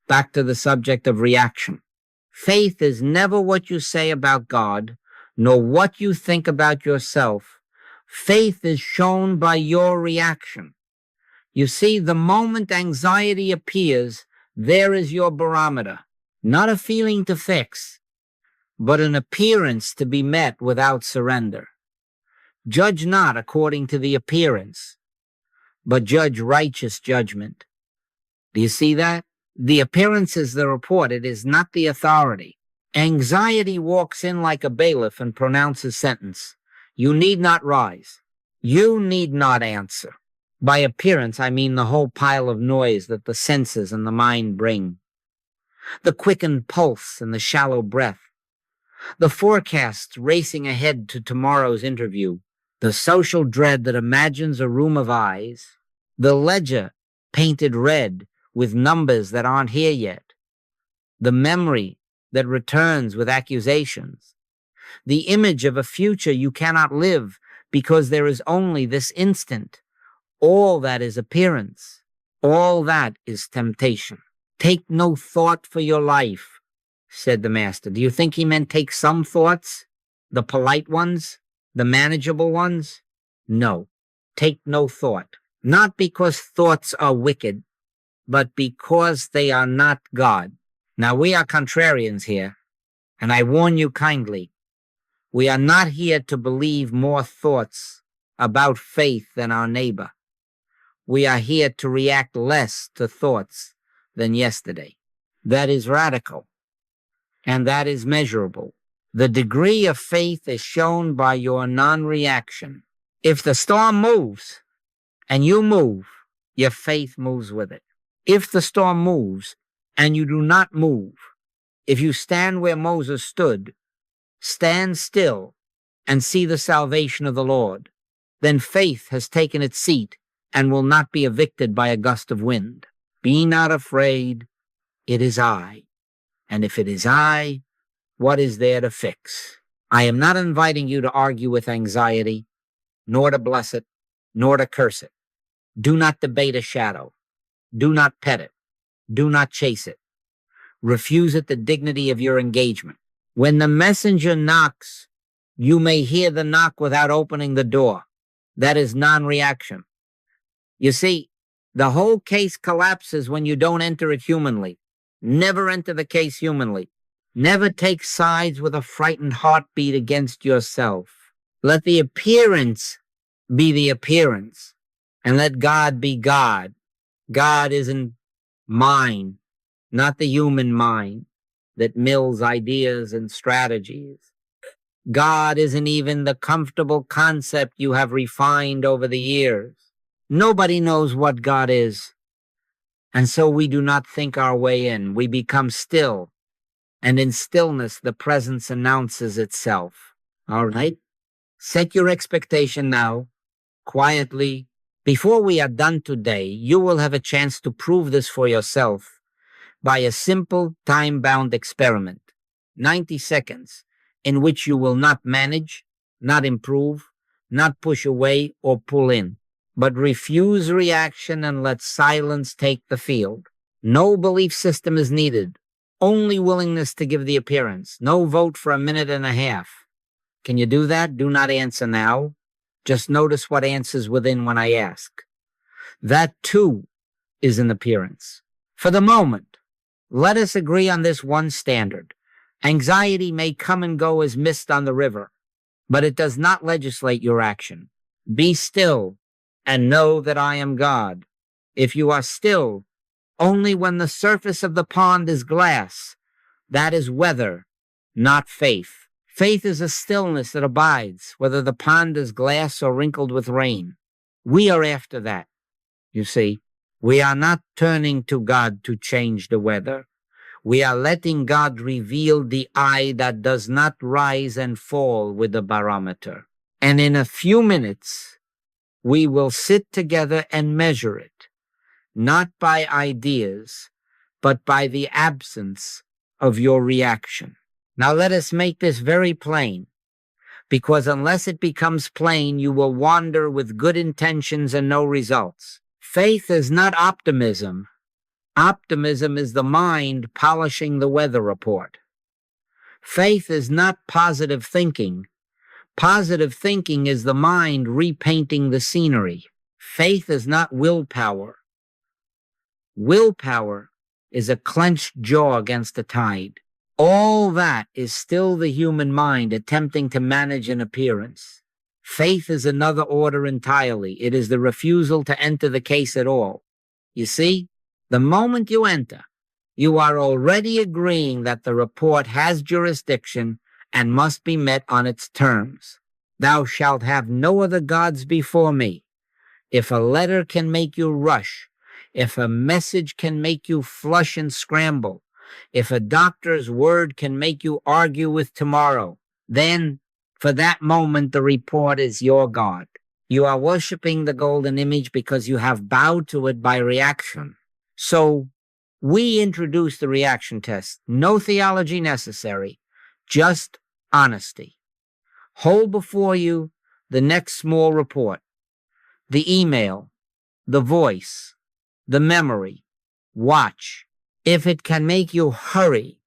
back to the subject of reaction. Faith is never what you say about God, nor what you think about yourself. Faith is shown by your reaction. You see, the moment anxiety appears, there is your barometer. Not a feeling to fix, but an appearance to be met without surrender. Judge not according to the appearance, but judge righteous judgment. Do you see that? The appearance is the report. It is not the authority. Anxiety walks in like a bailiff and pronounces sentence. You need not rise. You need not answer. By appearance, I mean the whole pile of noise that the senses and the mind bring. The quickened pulse and the shallow breath. The forecasts racing ahead to tomorrow's interview. The social dread that imagines a room of eyes. The ledger painted red with numbers that aren't here yet. The memory that returns with accusations. The image of a future you cannot live because there is only this instant. All that is appearance. All that is temptation. Take no thought for your life, said the master. Do you think he meant take some thoughts? The polite ones? The manageable ones? No. Take no thought. Not because thoughts are wicked, but because they are not God. Now, we are contrarians here, and I warn you kindly. We are not here to believe more thoughts about faith than our neighbor. We are here to react less to thoughts than yesterday. That is radical, and that is measurable. The degree of faith is shown by your non-reaction. If the storm moves, and you move, your faith moves with it. If the storm moves, and you do not move, if you stand where Moses stood, stand still and see the salvation of the Lord, then faith has taken its seat and will not be evicted by a gust of wind. Be not afraid, it is I. And if it is I, what is there to fix? I am not inviting you to argue with anxiety, nor to bless it, nor to curse it. Do not debate a shadow. Do not pet it. Do not chase it. Refuse it the dignity of your engagement. When the messenger knocks, you may hear the knock without opening the door. That is non-reaction. You see, the whole case collapses when you don't enter it humanly. Never enter the case humanly. Never take sides with a frightened heartbeat against yourself. Let the appearance be the appearance, and let God be God. God isn't mind, not the human mind that mills ideas and strategies. God isn't even the comfortable concept you have refined over the years. Nobody knows what God is, and so we do not think our way in. We become still, and in stillness the presence announces itself. All right? Set your expectation now, quietly. Before we are done today, you will have a chance to prove this for yourself by a simple time-bound experiment, 90 seconds, in which you will not manage, not improve, not push away or pull in, but refuse reaction and let silence take the field. No belief system is needed, only willingness to give the appearance. No vote for a minute and a half. Can you do that? Do not answer now. Just notice what answers within when I ask. That, too, is an appearance. For the moment, let us agree on this one standard. Anxiety may come and go as mist on the river, but it does not legislate your action. Be still and know that I am God. If you are still, only when the surface of the pond is glass, that is weather, not faith. Faith is a stillness that abides, whether the pond is glass or wrinkled with rain. We are after that. You see, we are not turning to God to change the weather. We are letting God reveal the eye that does not rise and fall with the barometer. And in a few minutes, we will sit together and measure it, not by ideas, but by the absence of your reaction. Now let us make this very plain, because unless it becomes plain, you will wander with good intentions and no results. Faith is not optimism. Optimism is the mind polishing the weather report. Faith is not positive thinking. Positive thinking is the mind repainting the scenery. Faith is not willpower. Willpower is a clenched jaw against the tide. All that is still the human mind attempting to manage an appearance. Faith is another order entirely. It is the refusal to enter the case at all. You see, the moment you enter, you are already agreeing that the report has jurisdiction and must be met on its terms. Thou shalt have no other gods before me. If a letter can make you rush, if a message can make you flush and scramble, if a doctor's word can make you argue with tomorrow, then for that moment the report is your God. You are worshiping the golden image because you have bowed to it by reaction. So we introduce the reaction test. No theology necessary, just honesty. Hold before you the next small report, the email, the voice, the memory. Watch. If it can make you hurry,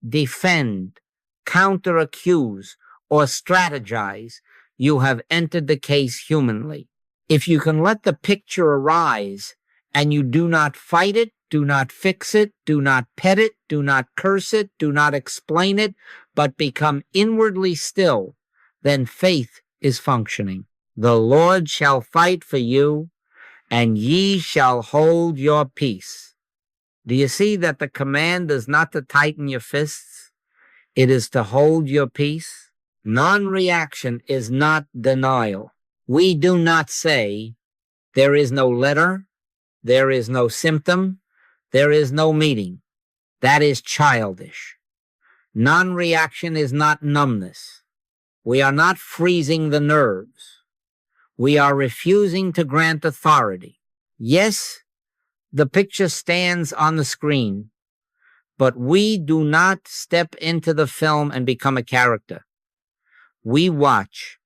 defend, counter-accuse, or strategize, you have entered the case humanly. If you can let the picture arise and you do not fight it, do not fix it, do not pet it, do not curse it, do not explain it, but become inwardly still, then faith is functioning. The Lord shall fight for you, and ye shall hold your peace. Do you see that the command is not to tighten your fists? It is to hold your peace. Non-reaction is not denial. We do not say, there is no letter, there is no symptom, there is no meeting. That is childish. Non-reaction is not numbness. We are not freezing the nerves. We are refusing to grant authority. Yes, the picture stands on the screen, but we do not step into the film and become a character. We watch,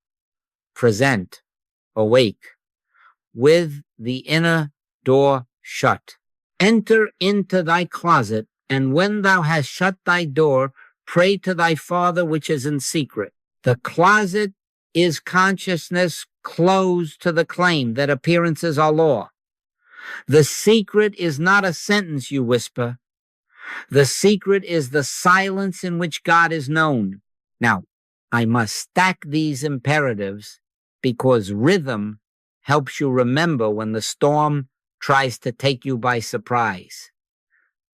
present, awake, with the inner door shut. Enter into thy closet, and when thou hast shut thy door, pray to thy Father which is in secret. The closet is consciousness closed to the claim that appearances are law. The secret is not a sentence you whisper. The secret is the silence in which God is known. Now, I must stack these imperatives because rhythm helps you remember when the storm tries to take you by surprise.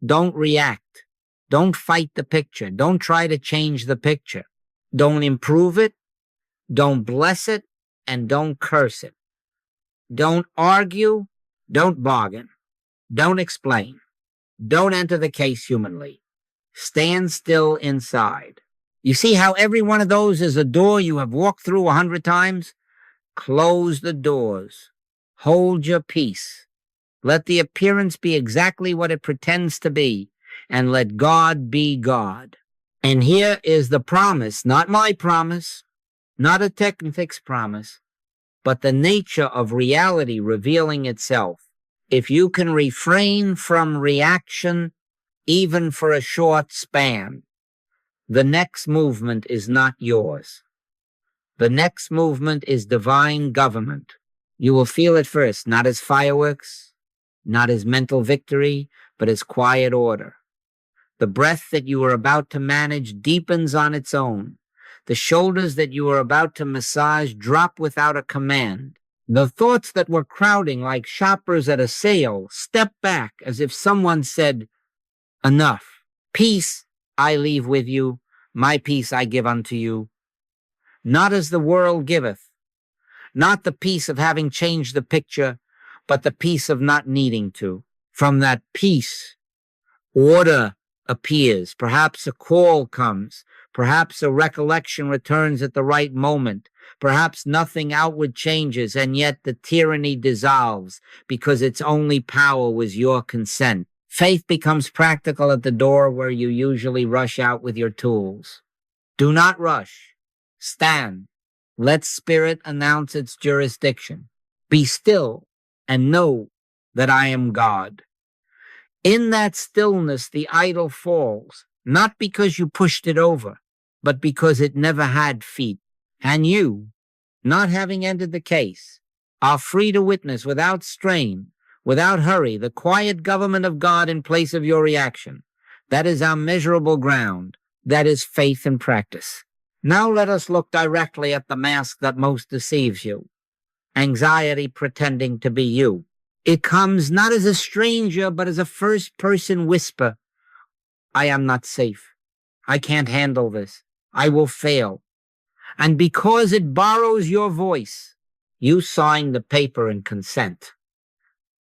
Don't react. Don't fight the picture. Don't try to change the picture. Don't improve it. Don't bless it. And don't curse it. Don't argue. Don't bargain. Don't explain. Don't enter the case humanly. Stand still inside. You see how every one of those is a door you have walked through 100 times? Close the doors. Hold your peace. Let the appearance be exactly what it pretends to be, and let God be God. And here is the promise, not my promise, not a Technifix promise, but the nature of reality revealing itself. If you can refrain from reaction, even for a short span, the next movement is not yours. The next movement is divine government. You will feel it first, not as fireworks, not as mental victory, but as quiet order. The breath that you are about to manage deepens on its own. The shoulders that you are about to massage drop without a command. The thoughts that were crowding like shoppers at a sale step back as if someone said, enough. Peace I leave with you, my peace I give unto you. Not as the world giveth, not the peace of having changed the picture, but the peace of not needing to. From that peace, order appears. Perhaps a call comes. Perhaps a recollection returns at the right moment. Perhaps nothing outward changes, and yet the tyranny dissolves because its only power was your consent. Faith becomes practical at the door where you usually rush out with your tools. Do not rush. Stand. Let spirit announce its jurisdiction. Be still and know that I am God. In that stillness, the idol falls, not because you pushed it over, but because it never had feet. And you, not having ended the case, are free to witness without strain, without hurry, the quiet government of God in place of your reaction. That is our measurable ground. That is faith in practice. Now let us look directly at the mask that most deceives you. Anxiety pretending to be you. It comes not as a stranger, but as a first-person whisper. I am not safe. I can't handle this. I will fail. And because it borrows your voice, you sign the paper and consent.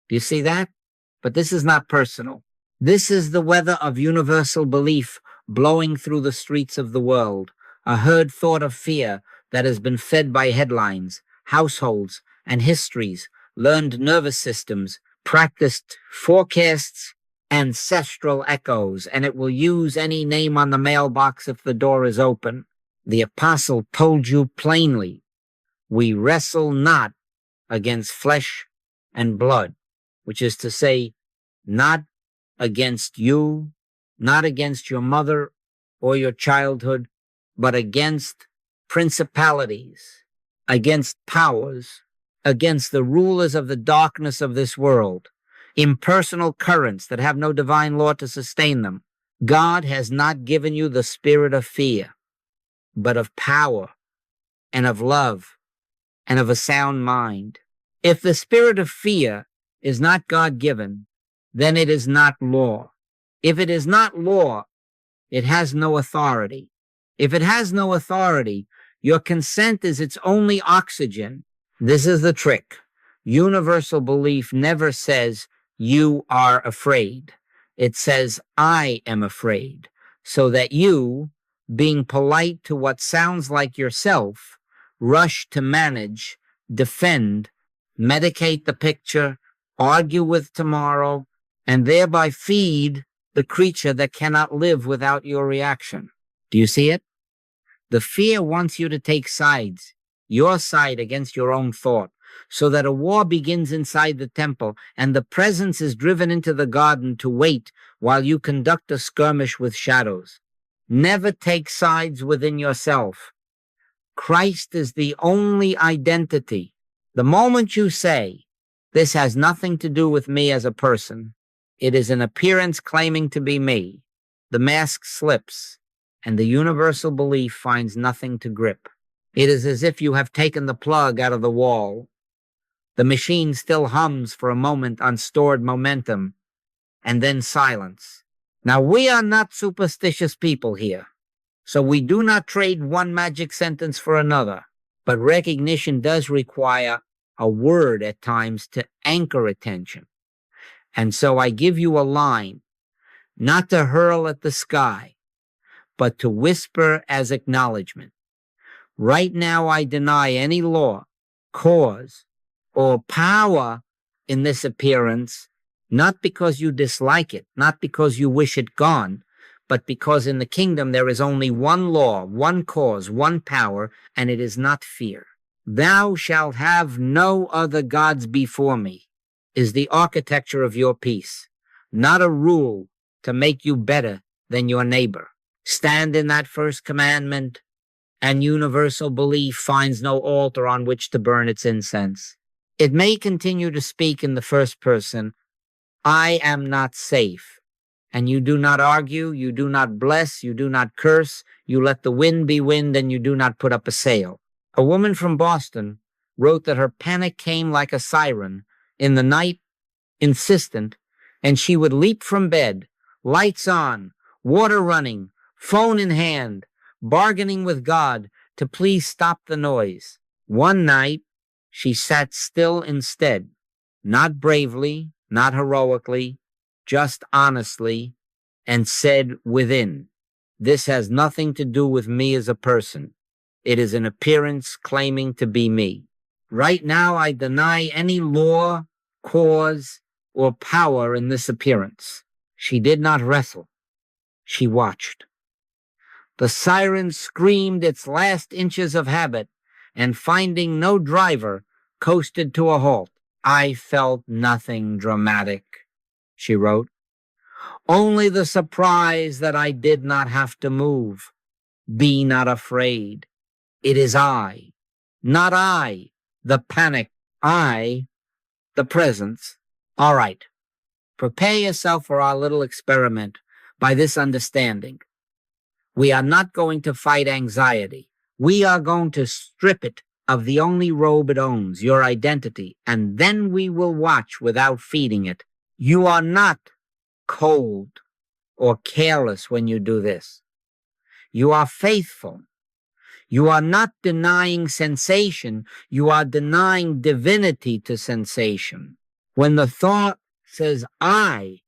Do you see that? But this is not personal. This is the weather of universal belief blowing through the streets of the world, a herd thought of fear that has been fed by headlines, households, and histories, learned nervous systems, practiced forecasts, ancestral echoes, and it will use any name on the mailbox if the door is open. The apostle told you plainly, we wrestle not against flesh and blood, which is to say, not against you, not against your mother or your childhood, but against principalities, against powers, against the rulers of the darkness of this world, impersonal currents that have no divine law to sustain them. God has not given you the spirit of fear, but of power and of love and of a sound mind. If the spirit of fear is not God-given, then it is not law. If it is not law, it has no authority. If it has no authority, your consent is its only oxygen. This is the trick. Universal belief never says, you are afraid. It says, I am afraid, so that you, being polite to what sounds like yourself, rush to manage, defend, medicate the picture, argue with tomorrow, and thereby feed the creature that cannot live without your reaction. Do you see it? The fear wants you to take sides, your side against your own thought, so that a war begins inside the temple and the presence is driven into the garden to wait while you conduct a skirmish with shadows. Never take sides within yourself. Christ is the only identity. The moment you say, this has nothing to do with me as a person, it is an appearance claiming to be me, the mask slips, and the universal belief finds nothing to grip. It is as if you have taken the plug out of the wall. The machine still hums for a moment on stored momentum, and then silence. Now, we are not superstitious people here, so we do not trade one magic sentence for another, but recognition does require a word at times to anchor attention. And so I give you a line, not to hurl at the sky, but to whisper as acknowledgement. Right now I deny any law, cause, or power in this appearance, not because you dislike it, not because you wish it gone, but because in the kingdom there is only one law, one cause, one power, and it is not fear. Thou shalt have no other gods before me is the architecture of your peace, not a rule to make you better than your neighbor. Stand in that first commandment, and universal belief finds no altar on which to burn its incense. It may continue to speak in the first person, I am not safe. And you do not argue, you do not bless, you do not curse, you let the wind be wind, and you do not put up a sail. A woman from Boston wrote that her panic came like a siren in the night, insistent, and she would leap from bed, lights on, water running, phone in hand, bargaining with God to please stop the noise. One night, she sat still instead, not bravely, not heroically, just honestly, and said within, this has nothing to do with me as a person. It is an appearance claiming to be me. Right now, I deny any law, cause, or power in this appearance. She did not wrestle. She watched. The siren screamed its last inches of habit, and finding no driver, coasted to a halt. I felt nothing dramatic, she wrote. Only the surprise that I did not have to move. Be not afraid. It is I, not I, the panic. I, the presence. All right. Prepare yourself for our little experiment by this understanding. We are not going to fight anxiety. We are going to strip it of the only robe it owns, your identity, and then we will watch without feeding it. You are not cold or careless when you do this. You are faithful. You are not denying sensation. You are denying divinity to sensation. When the thought says I,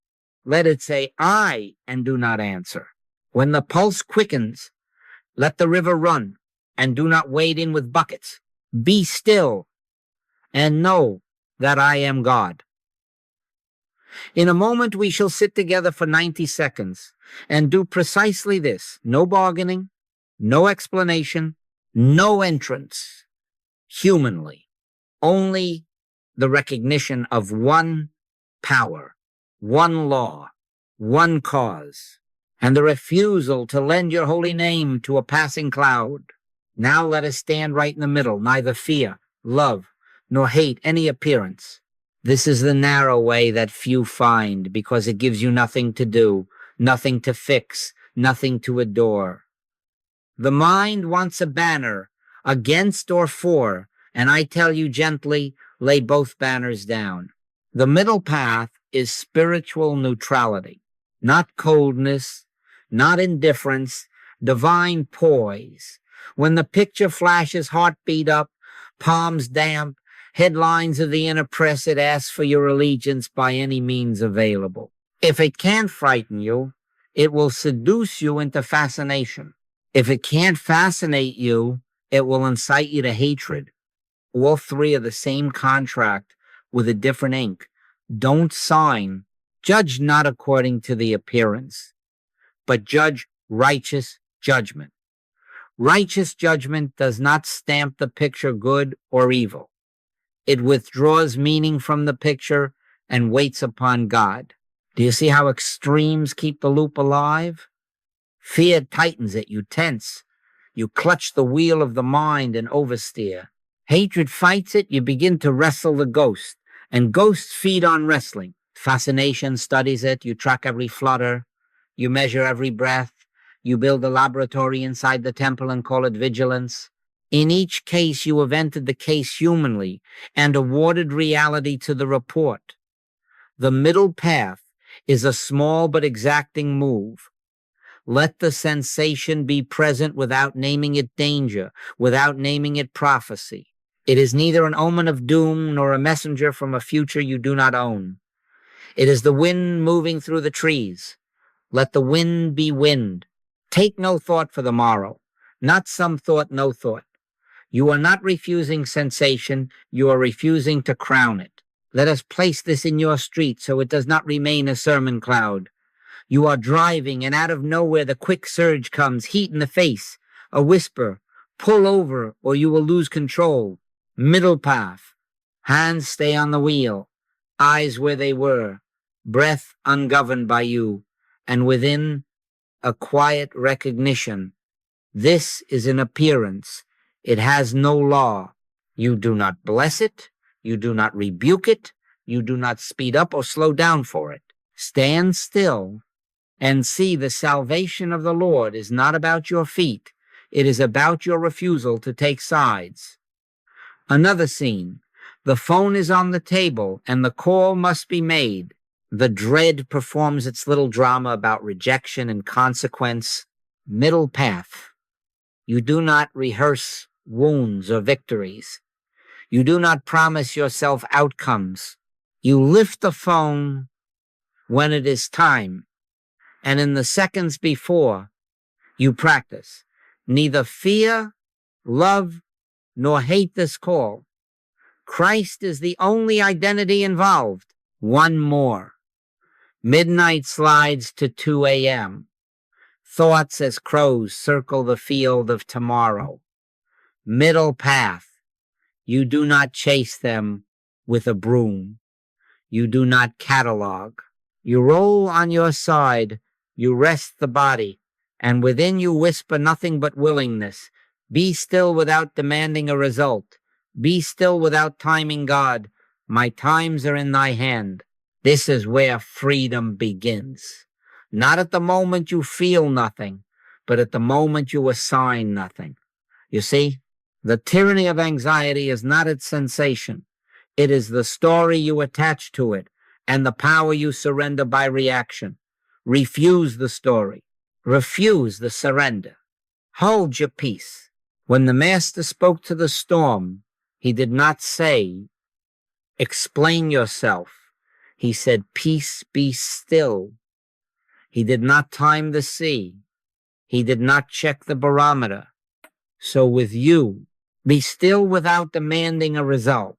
let it say I and do not answer. When the pulse quickens, let the river run and do not wade in with buckets. Be still and know that I am God. In a moment, we shall sit together for 90 seconds and do precisely this. No bargaining, no explanation, no entrance, humanly. Only the recognition of one power, one law, one cause, and the refusal to lend your holy name to a passing cloud. Now let us stand right in the middle, neither fear, love, nor hate any appearance. This is the narrow way that few find, because it gives you nothing to do, nothing to fix, nothing to adore. The mind wants a banner, against or for, and I tell you gently, lay both banners down. The middle path is spiritual neutrality, not coldness, not indifference, divine poise. When the picture flashes, heartbeat up, palms damp, headlines of the inner press, it asks for your allegiance by any means available. If it can't frighten you, it will seduce you into fascination. If it can't fascinate you, it will incite you to hatred. All three are the same contract with a different ink. Don't sign. Judge not according to the appearance, but judge righteous judgment. Righteous judgment does not stamp the picture good or evil. It withdraws meaning from the picture and waits upon God. Do you see how extremes keep the loop alive? Fear tightens it. You tense. You clutch the wheel of the mind and oversteer. Hatred fights it. You begin to wrestle the ghost. And ghosts feed on wrestling. Fascination studies it. You track every flutter. You measure every breath. You build a laboratory inside the temple and call it vigilance. In each case, you have entered the case humanly and awarded reality to the report. The middle path is a small but exacting move. Let the sensation be present without naming it danger, without naming it prophecy. It is neither an omen of doom nor a messenger from a future you do not own. It is the wind moving through the trees. Let the wind be wind. Take no thought for the morrow, not some thought, no thought. You are not refusing sensation, you are refusing to crown it. Let us place this in your street so it does not remain a sermon cloud. You are driving, and out of nowhere the quick surge comes, heat in the face, a whisper, pull over or you will lose control. Middle path, hands stay on the wheel, eyes where they were, breath ungoverned by you, and within a quiet recognition. This is an appearance. It has no law. You do not bless it. You do not rebuke it. You do not speed up or slow down for it. Stand still and see the salvation of the Lord is not about your feet. It is about your refusal to take sides. Another scene. The phone is on the table and the call must be made. The dread performs its little drama about rejection and consequence. Middle path. You do not rehearse wounds or victories. You do not promise yourself outcomes. You lift the phone when it is time, and in the seconds before, you practice. Neither fear, love, nor hate this call. Christ is the only identity involved. One more. Midnight slides to 2 a.m. Thoughts as crows circle the field of tomorrow. Middle path. You do not chase them with a broom. You do not catalog. You roll on your side, you rest the body, and within you whisper nothing but willingness. Be still without demanding a result. Be still without timing God. My times are in thy hand. This is where freedom begins. Not at the moment you feel nothing, but at the moment you assign nothing. You see, the tyranny of anxiety is not its sensation. It is the story you attach to it and the power you surrender by reaction. Refuse the story. Refuse the surrender. Hold your peace. When the master spoke to the storm, he did not say, explain yourself. He said, peace, be still. He did not time the sea. He did not check the barometer. So with you, be still without demanding a result.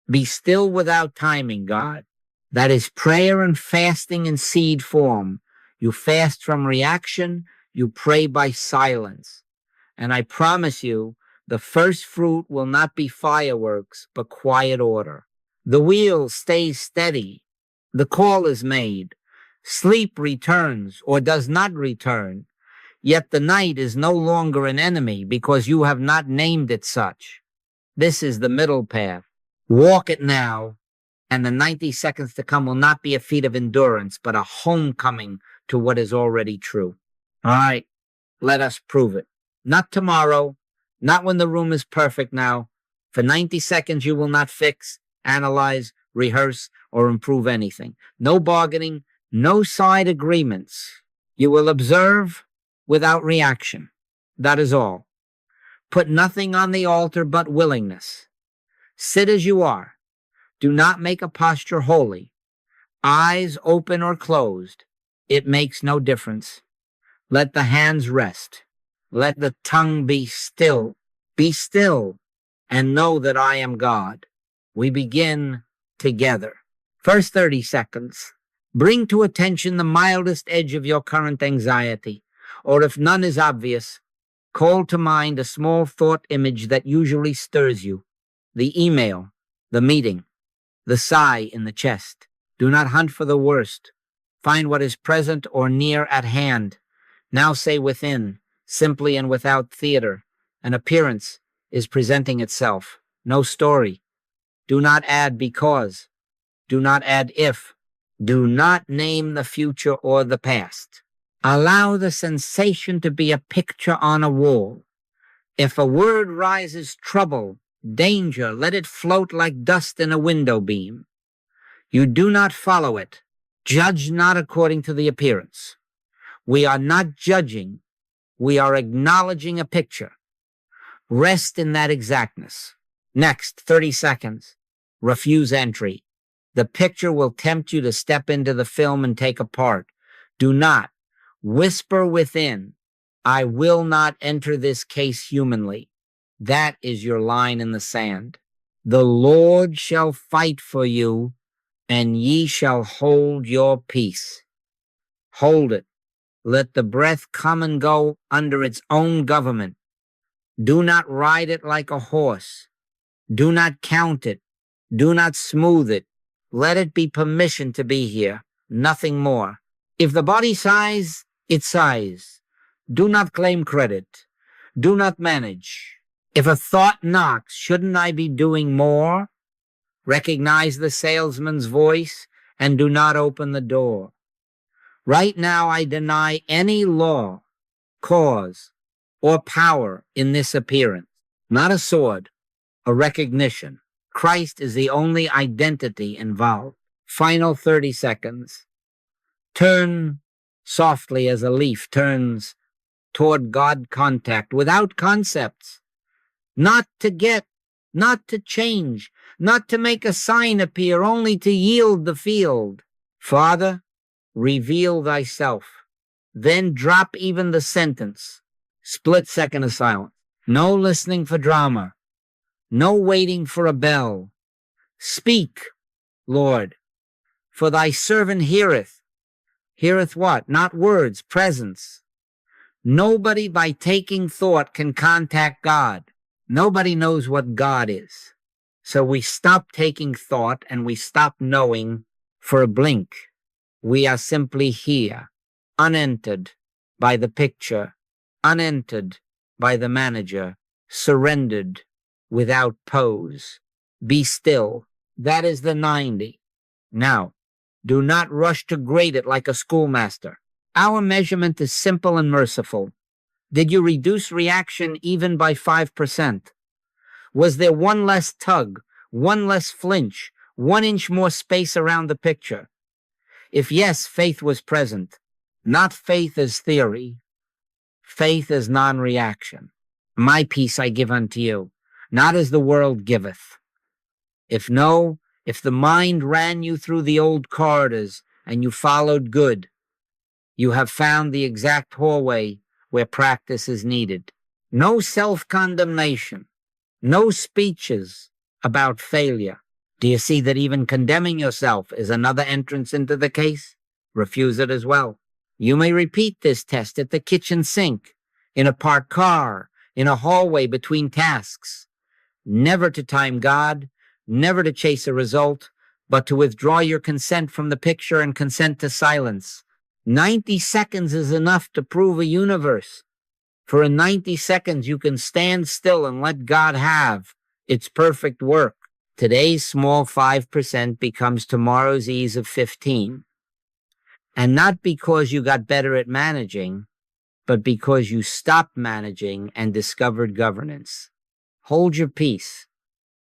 Be still without timing God. That is prayer and fasting in seed form. You fast from reaction. You pray by silence. And I promise you, the first fruit will not be fireworks, but quiet order. The wheel stays steady. The call is made. Sleep returns or does not return. Yet the night is no longer an enemy because you have not named it such. This is the middle path. Walk it now, and the 90 seconds to come will not be a feat of endurance, but a homecoming to what is already true. All right, let us prove it. Not tomorrow, not when the room is perfect now. For 90 seconds, you will not fix, analyze, rehearse, or improve anything. No bargaining, no side agreements. You will observe without reaction. That is all. Put nothing on the altar but willingness. Sit as you are. Do not make a posture holy. Eyes open or closed. It makes no difference. Let the hands rest. Let the tongue be still. Be still and know that I am God. We begin together. First 30 seconds. Bring to attention the mildest edge of your current anxiety, or if none is obvious, call to mind a small thought image that usually stirs you. The email, the meeting, the sigh in the chest. Do not hunt for the worst. Find what is present or near at hand. Now say within, simply and without theater. An appearance is presenting itself. No story. Do not add because. Do not add if. Do not name the future or the past. Allow the sensation to be a picture on a wall. If a word rises trouble, danger, let it float like dust in a window beam. You do not follow it. Judge not according to the appearance. We are not judging. We are acknowledging a picture. Rest in that exactness. Next, 30 seconds. Refuse entry. The picture will tempt you to step into the film and take a part. Do not. Whisper within, I will not enter this case humanly. That is your line in the sand. The Lord shall fight for you, and ye shall hold your peace. Hold it. Let the breath come and go under its own government. Do not ride it like a horse. Do not count it. Do not smooth it. Let it be permission to be here, nothing more. If the body sighs, it sighs. Do not claim credit. Do not manage. If a thought knocks, shouldn't I be doing more? Recognize the salesman's voice and do not open the door. Right now, I deny any law, cause, or power in this appearance. Not a sword, a recognition. Christ is the only identity involved. Final 30 seconds. Turn softly as a leaf turns toward God contact without concepts. Not to get, not to change, not to make a sign appear, only to yield the field. Father, reveal thyself. Then drop even the sentence. Split second of silence. No listening for drama. No waiting for a bell. Speak, Lord, for thy servant heareth. Heareth what? Not words, presence. Nobody by taking thought can contact God. Nobody knows what God is. So we stop taking thought and we stop knowing for a blink. We are simply here, unentered by the picture, unentered by the manager, surrendered without pose. Be still. That is the 90. Now, do not rush to grade it like a schoolmaster. Our measurement is simple and merciful. Did you reduce reaction even by 5%? Was there one less tug, one less flinch, 1 inch more space around the picture? If yes, faith was present. Not faith as theory. Faith as non-reaction. My peace I give unto you, not as the world giveth. If the mind ran you through the old corridors and you followed good, you have found the exact hallway where practice is needed. No self-condemnation, no speeches about failure. Do you see that even condemning yourself is another entrance into the case? Refuse it as well. You may repeat this test at the kitchen sink, in a parked car, in a hallway between tasks. Never to time God, never to chase a result, but to withdraw your consent from the picture and consent to silence. 90 seconds is enough to prove a universe. For in 90 seconds, you can stand still and let God have its perfect work. Today's small 5% becomes tomorrow's ease of 15. And not because you got better at managing, but because you stopped managing and discovered governance. Hold your peace.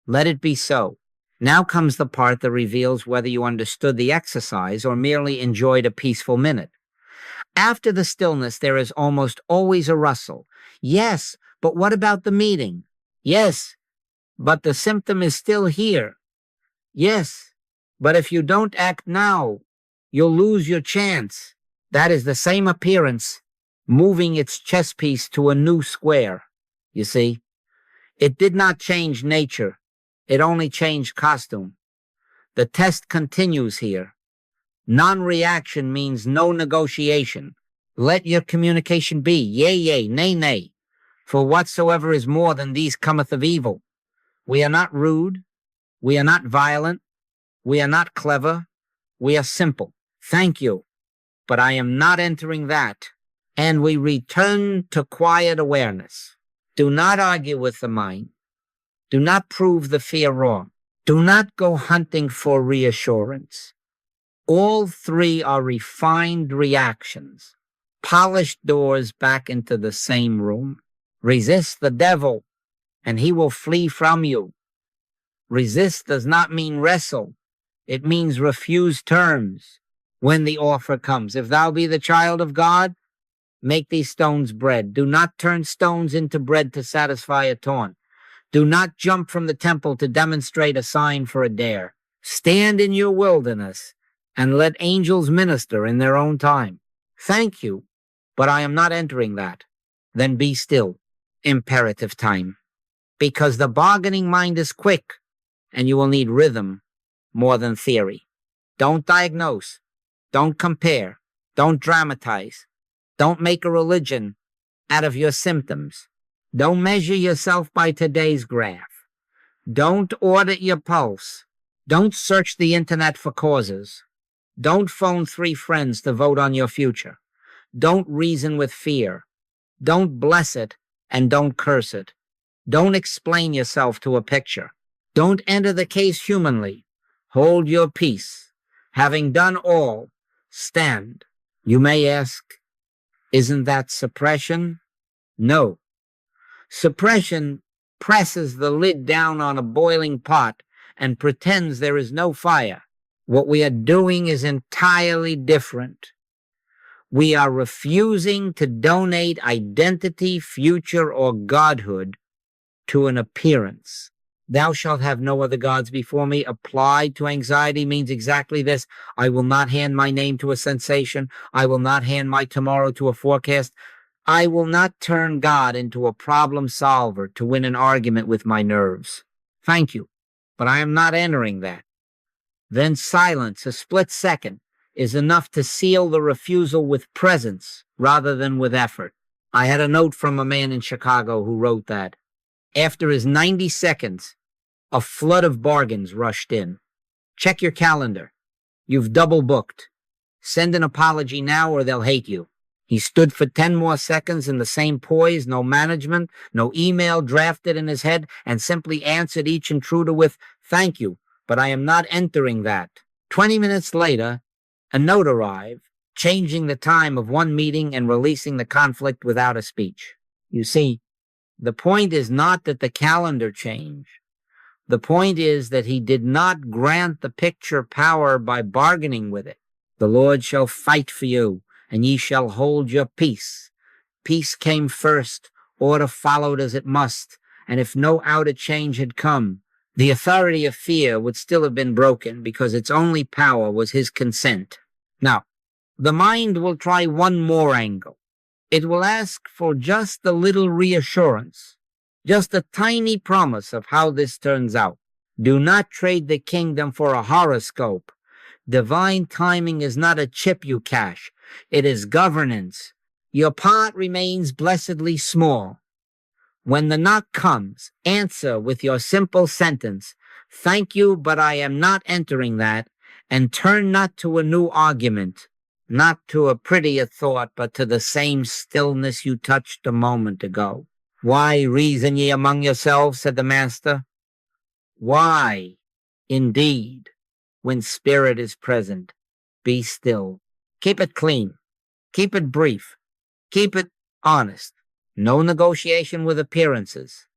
Let it be so. Now comes the part that reveals whether you understood the exercise or merely enjoyed a peaceful minute. After the stillness, there is almost always a rustle. Yes, but what about the meeting? Yes, but the symptom is still here. Yes, but if you don't act now, you'll lose your chance. That is the same appearance, moving its chess piece to a new square. You see, it did not change nature. It only changed costume. The test continues here. Non-reaction means no negotiation. Let your communication be yea, yea, nay, nay. For whatsoever is more than these cometh of evil. We are not rude. We are not violent. We are not clever. We are simple. Thank you. But I am not entering that. And we return to quiet awareness. Do not argue with the mind. Do not prove the fear wrong. Do not go hunting for reassurance. All three are refined reactions, polished doors back into the same room. Resist the devil, and he will flee from you. Resist does not mean wrestle. It means refuse terms when the offer comes. If thou be the child of God, make these stones bread. Do not turn stones into bread to satisfy a taunt. Do not jump from the temple to demonstrate a sign for a dare. Stand in your wilderness and let angels minister in their own time. Thank you, but I am not entering that. Then be still. Imperative time. Because the bargaining mind is quick, and you will need rhythm more than theory. Don't diagnose. Don't compare. Don't dramatize. Don't make a religion out of your symptoms. Don't measure yourself by today's graph. Don't audit your pulse. Don't search the internet for causes. Don't phone 3 friends to vote on your future. Don't reason with fear. Don't bless it and don't curse it. Don't explain yourself to a picture. Don't enter the case humanly. Hold your peace. Having done all, stand. You may ask, isn't that suppression? No. Suppression presses the lid down on a boiling pot and pretends there is no fire. What we are doing is entirely different. We are refusing to donate identity, future, or godhood to an appearance. Thou shalt have no other gods before me. Applied to anxiety means exactly this. I will not hand my name to a sensation. I will not hand my tomorrow to a forecast. I will not turn God into a problem solver to win an argument with my nerves. Thank you, but I am not entering that. Then silence, a split second, is enough to seal the refusal with presence rather than with effort. I had a note from a man in Chicago who wrote that. After his 90 seconds, a flood of bargains rushed in. Check your calendar. You've double booked. Send an apology now or they'll hate you. He stood for 10 more seconds in the same poise, no management, no email drafted in his head, and simply answered each intruder with, "Thank you, but I am not entering that." 20 minutes later, a note arrived, changing the time of one meeting and releasing the conflict without a speech. You see, the point is not that the calendar changed. The point is that he did not grant the picture power by bargaining with it. The Lord shall fight for you, and ye shall hold your peace. Peace came first, order followed as it must, and if no outer change had come, the authority of fear would still have been broken because its only power was his consent. Now, the mind will try one more angle. It will ask for just a little reassurance, just a tiny promise of how this turns out. Do not trade the kingdom for a horoscope. Divine timing is not a chip you cash. It is governance. Your part remains blessedly small. When the knock comes, answer with your simple sentence, "Thank you, but I am not entering that," and turn not to a new argument, not to a prettier thought, but to the same stillness you touched a moment ago. "Why reason ye among yourselves," said the Master. "Why, indeed, when spirit is present, be still." Keep it clean. Keep it brief. Keep it honest. No negotiation with appearances.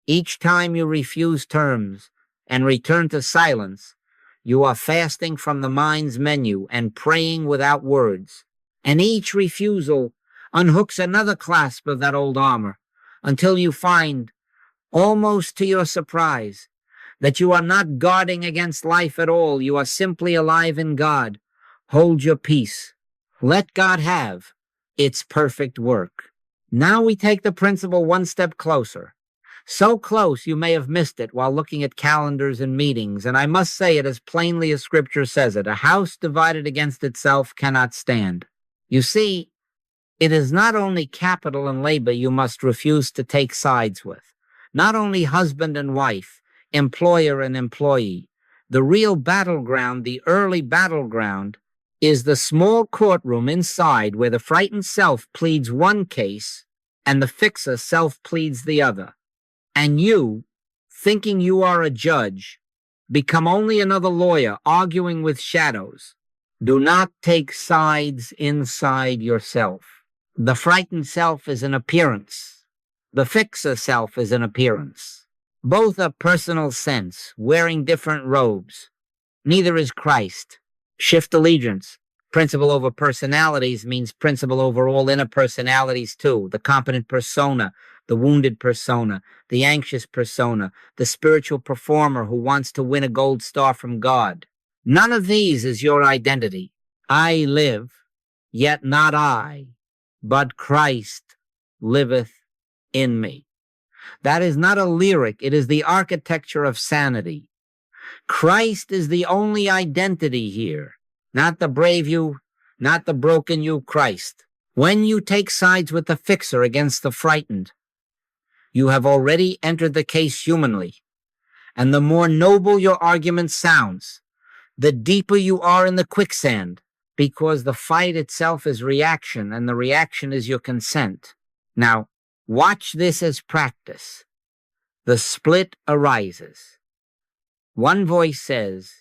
Each time you refuse terms and return to silence, you are fasting from the mind's menu and praying without words. And each refusal unhooks another clasp of that old armor until you find, almost to your surprise, that you are not guarding against life at all. You are simply alive in God. Hold your peace. Let God have its perfect work. Now we take the principle one step closer. So close you may have missed it while looking at calendars and meetings, and I must say it as plainly as Scripture says it. A house divided against itself cannot stand. You see, it is not only capital and labor you must refuse to take sides with, not only husband and wife, employer and employee. The real battleground, the early battleground, is the small courtroom inside where the frightened self pleads one case and the fixer self pleads the other. And you, thinking you are a judge, become only another lawyer arguing with shadows. Do not take sides inside yourself. The frightened self is an appearance. The fixer self is an appearance. Both are personal sense, wearing different robes. Neither is Christ. Shift allegiance. Principle over personalities means principle over all inner personalities too. The competent persona, the wounded persona, the anxious persona, the spiritual performer who wants to win a gold star from God. None of these is your identity. I live, yet not I, but Christ liveth in me. That is not a lyric. It is the architecture of sanity. Christ is the only identity here. Not the brave you, not the broken you, Christ. When you take sides with the fixer against the frightened, you have already entered the case humanly. And the more noble your argument sounds, the deeper you are in the quicksand, because the fight itself is reaction, and the reaction is your consent. Now, watch this as practice. The split arises. One voice says,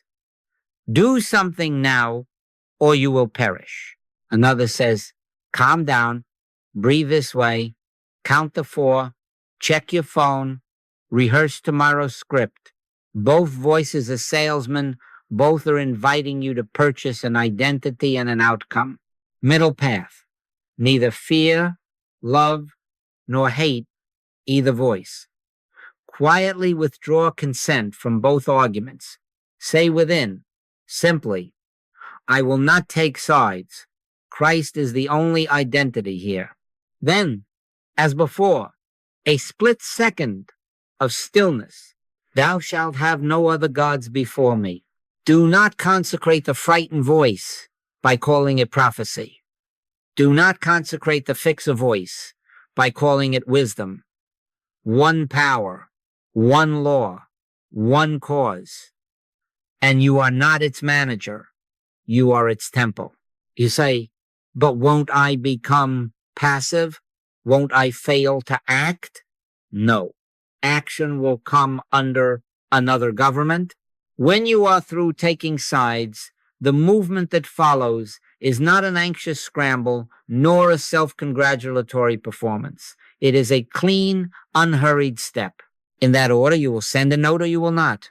"Do something now, or you will perish." Another says, "Calm down, breathe this way, count to 4, check your phone, rehearse tomorrow's script." Both voices are salesmen. Both are inviting you to purchase an identity and an outcome. Middle path. Neither fear, love, nor hate either voice. Quietly withdraw consent from both arguments. Say within, simply, "I will not take sides. Christ is the only identity here." Then, as before, a split second of stillness. "Thou shalt have no other gods before me." Do not consecrate the frightened voice by calling it prophecy. Do not consecrate the fixer voice by calling it wisdom. One power, one law, one cause. And you are not its manager. You are its temple. You say, but won't I become passive? Won't I fail to act? No. Action will come under another government. When you are through taking sides, the movement that follows is not an anxious scramble nor a self-congratulatory performance. It is a clean, unhurried step. In that order, you will send a note or you will not.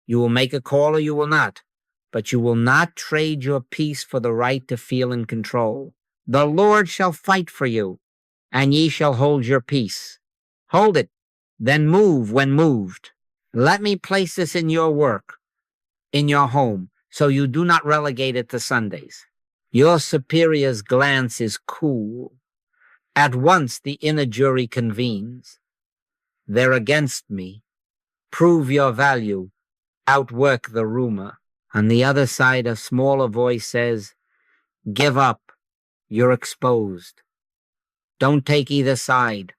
You will make a call or you will not. But you will not trade your peace for the right to feel in control. The Lord shall fight for you, and ye shall hold your peace. Hold it, then move when moved. Let me place this in your work, in your home, so you do not relegate it to Sundays. Your superior's glance is cool. At once the inner jury convenes. They're against me. Prove your value. Outwork the rumor. On the other side, a smaller voice says, give up. You're exposed. Don't take either side.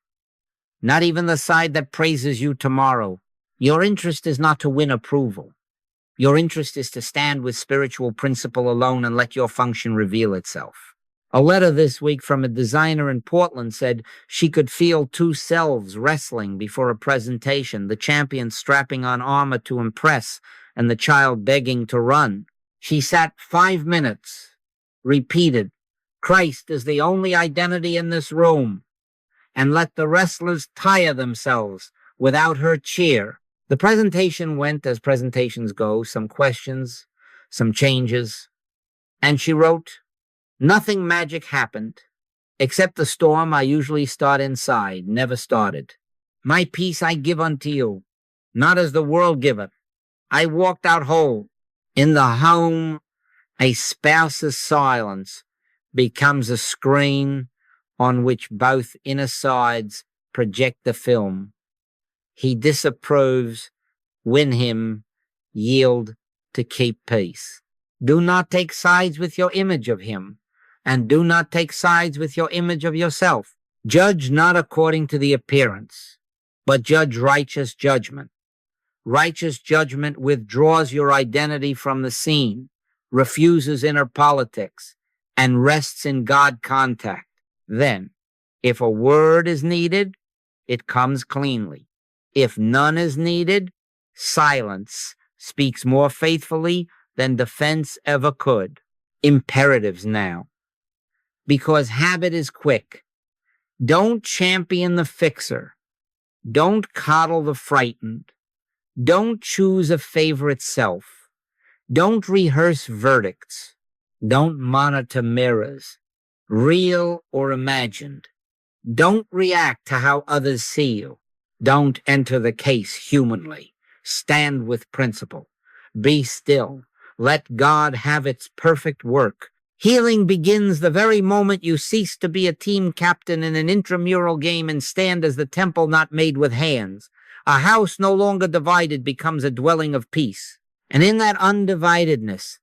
Not even the side that praises you tomorrow. Your interest is not to win approval. Your interest is to stand with spiritual principle alone and let your function reveal itself. A letter this week from a designer in Portland said she could feel two selves wrestling before a presentation, the champion strapping on armor to impress and the child begging to run. She sat 5 minutes, repeated, Christ is the only identity in this room, and let the wrestlers tire themselves without her cheer. The presentation went as presentations go, some questions, some changes, and she wrote, nothing magic happened, except the storm I usually start inside, never started. My peace I give unto you, not as the world giveth. I walked out whole. In the home, a spouse's silence becomes a screen on which both inner sides project the film. He disapproves, win him, yield to keep peace. Do not take sides with your image of him, and do not take sides with your image of yourself. Judge not according to the appearance, but judge righteous judgment. Righteous judgment withdraws your identity from the scene, refuses inner politics, and rests in God contact. Then, if a word is needed, it comes cleanly. If none is needed, silence speaks more faithfully than defense ever could. Imperatives now. Because habit is quick. Don't champion the fixer. Don't coddle the frightened. Don't choose a favorite self. Don't rehearse verdicts. Don't monitor mirrors, real or imagined. Don't react to how others see you. Don't enter the case humanly. Stand with principle. Be still. Let God have its perfect work. Healing begins the very moment you cease to be a team captain in an intramural game and stand as the temple not made with hands. A house no longer divided becomes a dwelling of peace. And in that undividedness,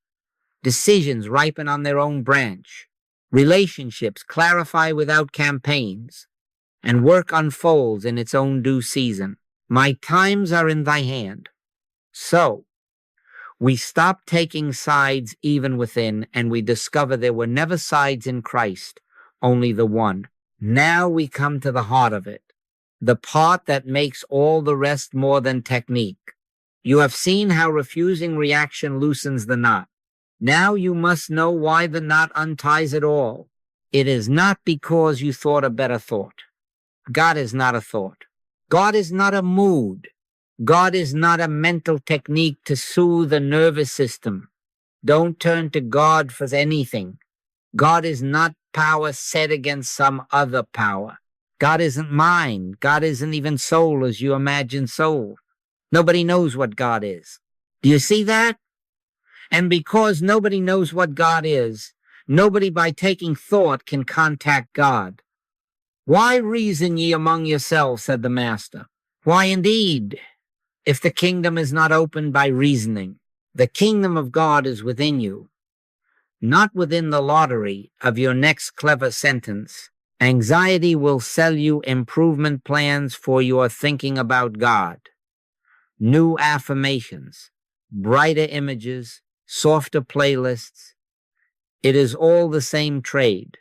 decisions ripen on their own branch. Relationships clarify without campaigns, and work unfolds in its own due season. My times are in thy hand. So, we stop taking sides even within, and we discover there were never sides in Christ, only the one. Now we come to the heart of it, the part that makes all the rest more than technique. You have seen how refusing reaction loosens the knot. Now you must know why the knot unties it all. It is not because you thought a better thought. God is not a thought. God is not a mood. God is not a mental technique to soothe the nervous system. Don't turn to God for anything. God is not power set against some other power. God isn't mind. God isn't even soul as you imagine soul. Nobody knows what God is. Do you see that? And because nobody knows what God is, nobody by taking thought can contact God. Why reason ye among yourselves, said the Master. Why indeed, if the kingdom is not opened by reasoning? The kingdom of God is within you, not within the lottery of your next clever sentence. Anxiety will sell you improvement plans for your thinking about God. New affirmations, brighter images, softer playlists. It is all the same trade,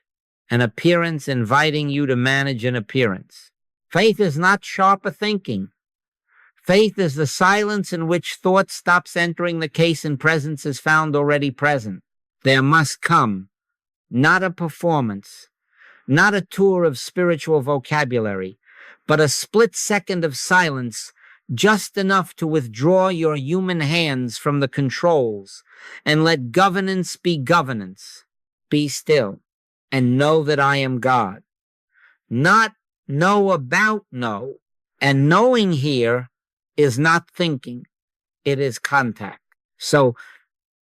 an appearance inviting you to manage an appearance. Faith is not sharper thinking. Faith is the silence in which thought stops entering the case and presence is found already present. There must come, not a performance, not a tour of spiritual vocabulary, but a split second of silence, just enough to withdraw your human hands from the controls and let governance be governance. Be still and know that I am God. Not know about know. And knowing here is not thinking. It is contact. So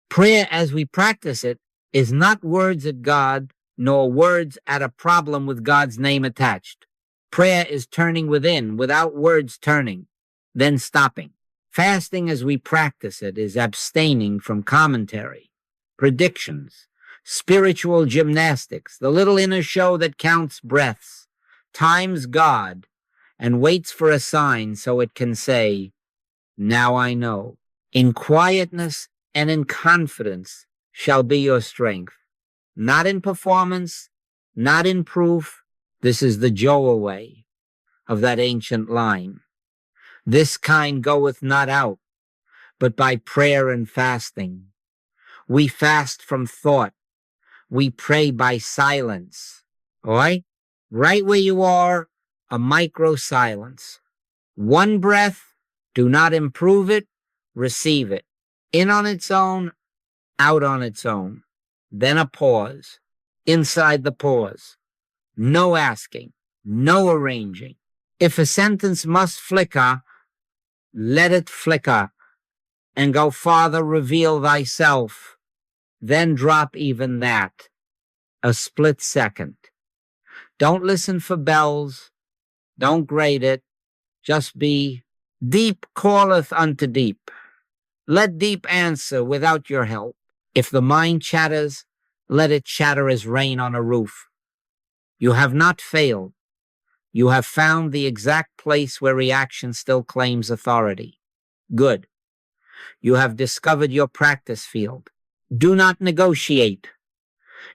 prayer as we practice it is not words at God, nor words at a problem with God's name attached. Prayer is turning within without words turning, then stopping. Fasting as we practice it is abstaining from commentary, predictions, spiritual gymnastics, the little inner show that counts breaths, times God, and waits for a sign so it can say, now I know. In quietness and in confidence shall be your strength. Not in performance, not in proof. This is the Joel way of that ancient line. This kind goeth not out, but by prayer and fasting. We fast from thought. We pray by silence. All right? Right where you are, a micro silence. One breath, do not improve it, receive it. In on its own, out on its own. Then a pause. Inside the pause. No asking, no arranging. If a sentence must flicker, let it flicker and go, Father, reveal thyself. Then drop even that. A split second. Don't listen for bells. Don't grade it. Just be deep calleth unto deep. Let deep answer without your help. If the mind chatters, let it chatter as rain on a roof. You have not failed. You have found the exact place where reaction still claims authority. Good. You have discovered your practice field. Do not negotiate.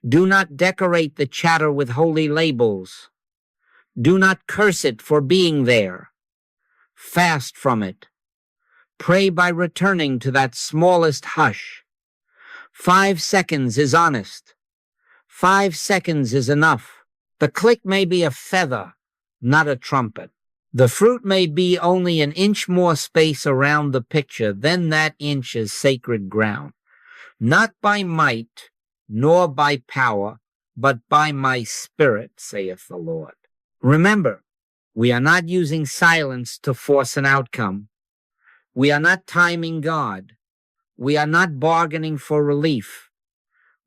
Do not decorate the chatter with holy labels. Do not curse it for being there. Fast from it. Pray by returning to that smallest hush. 5 seconds is honest. 5 seconds is enough. The click may be a feather, not a trumpet. The fruit may be only an inch more space around the picture, then that inch is sacred ground. Not by might, nor by power, but by my spirit, saith the Lord. Remember, we are not using silence to force an outcome. We are not timing God. We are not bargaining for relief.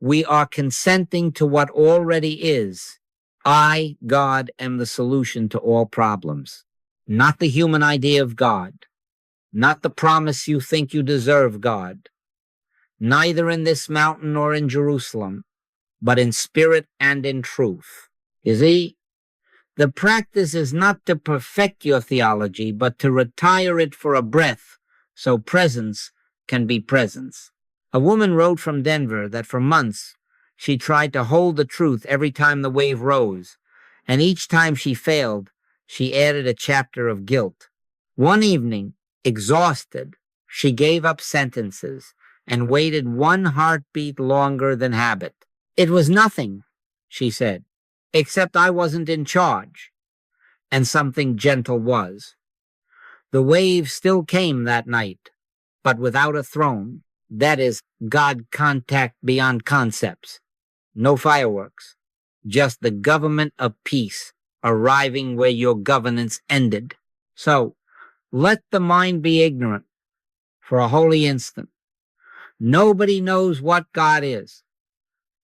We are consenting to what already is. I, God, am the solution to all problems. Not the human idea of God. Not the promise you think you deserve God. Neither in this mountain nor in Jerusalem, but in spirit and in truth. You see, the practice is not to perfect your theology, but to retire it for a breath so presence can be presence. A woman wrote from Denver that for months she tried to hold the truth every time the wave rose, and each time she failed, she added a chapter of guilt. One evening, exhausted, she gave up sentences and waited one heartbeat longer than habit. It was nothing, she said, except I wasn't in charge, and something gentle was. The wave still came that night, but without a throne. That is, God contact beyond concepts. No fireworks, just the government of peace arriving where your governance ended. So, let the mind be ignorant for a holy instant. Nobody knows what God is.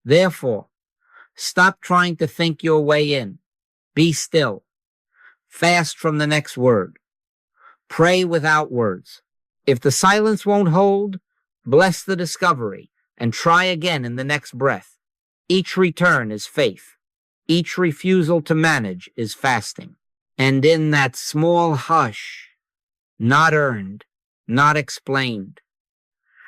Therefore, stop trying to think your way in. Be still. Fast from the next word. Pray without words. If the silence won't hold, bless the discovery and try again in the next breath. Each return is faith. Each refusal to manage is fasting. And in that small hush, not earned, not explained,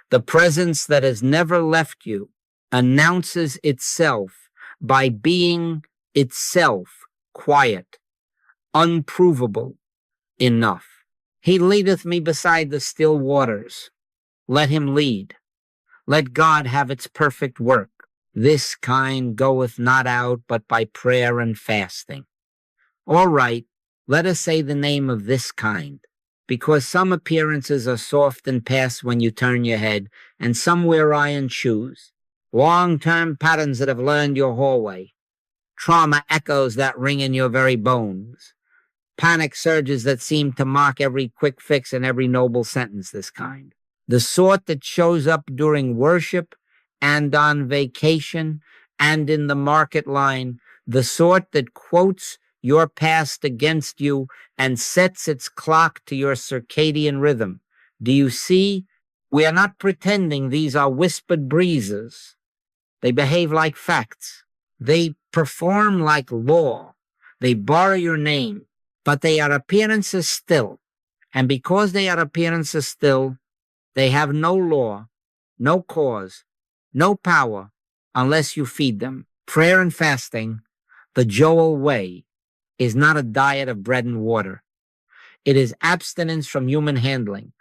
the presence that has never left you, announces itself by being itself quiet, unprovable enough. He leadeth me beside the still waters. Let him lead. Let God have its perfect work. This kind goeth not out but by prayer and fasting. All right, let us say the name of this kind, because some appearances are soft and pass when you turn your head, and some wear iron shoes. Long-term patterns that have learned your hallway. Trauma echoes that ring in your very bones. Panic surges that seem to mock every quick fix and every noble sentence, this kind. The sort that shows up during worship and on vacation and in the market line. The sort that quotes your past against you and sets its clock to your circadian rhythm. Do you see? We are not pretending these are whispered breezes. They behave like facts. They perform like law. They borrow your name, but they are appearances still. And because they are appearances still, they have no law, no cause, no power unless you feed them. Prayer and fasting, the Joel way, is not a diet of bread and water. It is abstinence from human handling.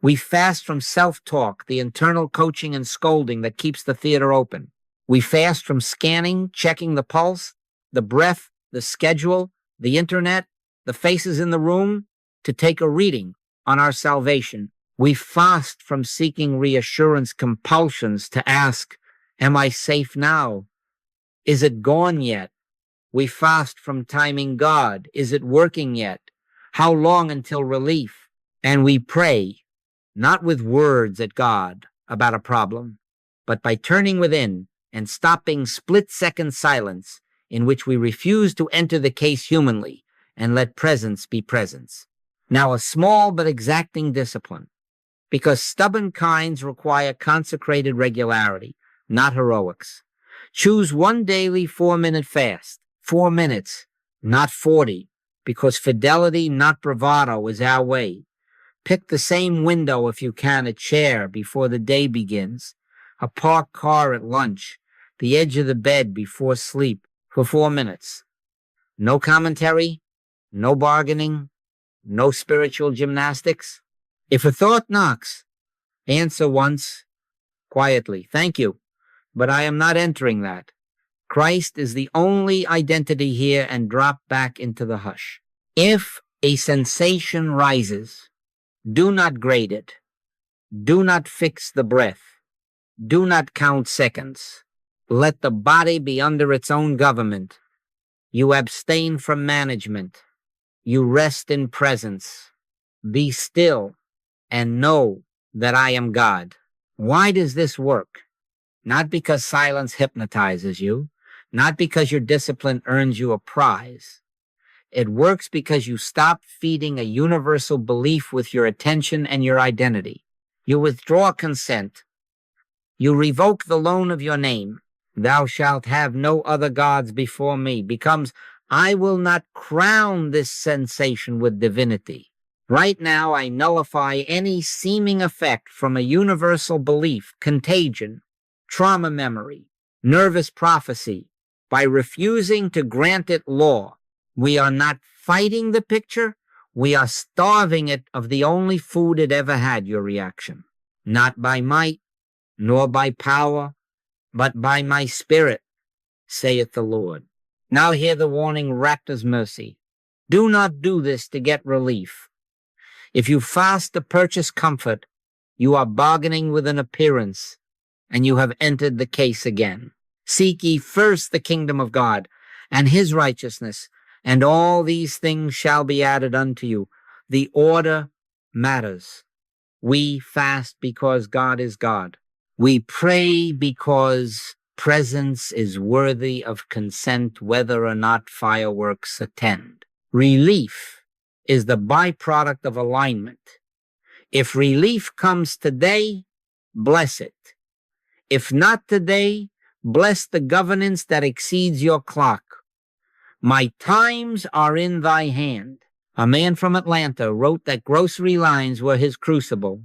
We fast from self-talk, the internal coaching and scolding that keeps the theater open. We fast from scanning, checking the pulse, the breath, the schedule, the internet, the faces in the room, to take a reading on our salvation. We fast from seeking reassurance compulsions to ask, am I safe now? Is it gone yet? We fast from timing God. Is it working yet? How long until relief? And we pray, not with words at God about a problem, but by turning within and stopping split-second silence in which we refuse to enter the case humanly and let presence be presence. Now, a small but exacting discipline, because stubborn kinds require consecrated regularity, not heroics. Choose one daily 4-minute fast. 4 minutes, not 40, because fidelity, not bravado, is our way. Pick the same window if you can, a chair before the day begins, a parked car at lunch, the edge of the bed before sleep for 4 minutes. No commentary, no bargaining, no spiritual gymnastics. If a thought knocks, answer once, quietly, thank you, but I am not entering that. Christ is the only identity here, and drop back into the hush. If a sensation rises, do not grade it. Do not fix the breath. Do not count seconds. Let the body be under its own government. You abstain from management. You rest in presence. Be still and know that I am God. Why does this work? Not because silence hypnotizes you, not because your discipline earns you a prize. It works because you stop feeding a universal belief with your attention and your identity. You withdraw consent. You revoke the loan of your name. Thou shalt have no other gods before me becomes, I will not crown this sensation with divinity. Right now, I nullify any seeming effect from a universal belief, contagion, trauma memory, nervous prophecy, by refusing to grant it law. We are not fighting the picture. We are starving it of the only food it ever had, your reaction. Not by might, nor by power, but by my spirit, saith the Lord. Now hear the warning wrapped as mercy. Do not do this to get relief. If you fast to purchase comfort, you are bargaining with an appearance, and you have entered the case again. Seek ye first the kingdom of God and his righteousness, and all these things shall be added unto you. The order matters. We fast because God is God. We pray because presence is worthy of consent, whether or not fireworks attend. Relief is the byproduct of alignment. If relief comes today, bless it. If not today, bless the governance that exceeds your clock. My times are in thy hand. A man from Atlanta wrote that grocery lines were his crucible.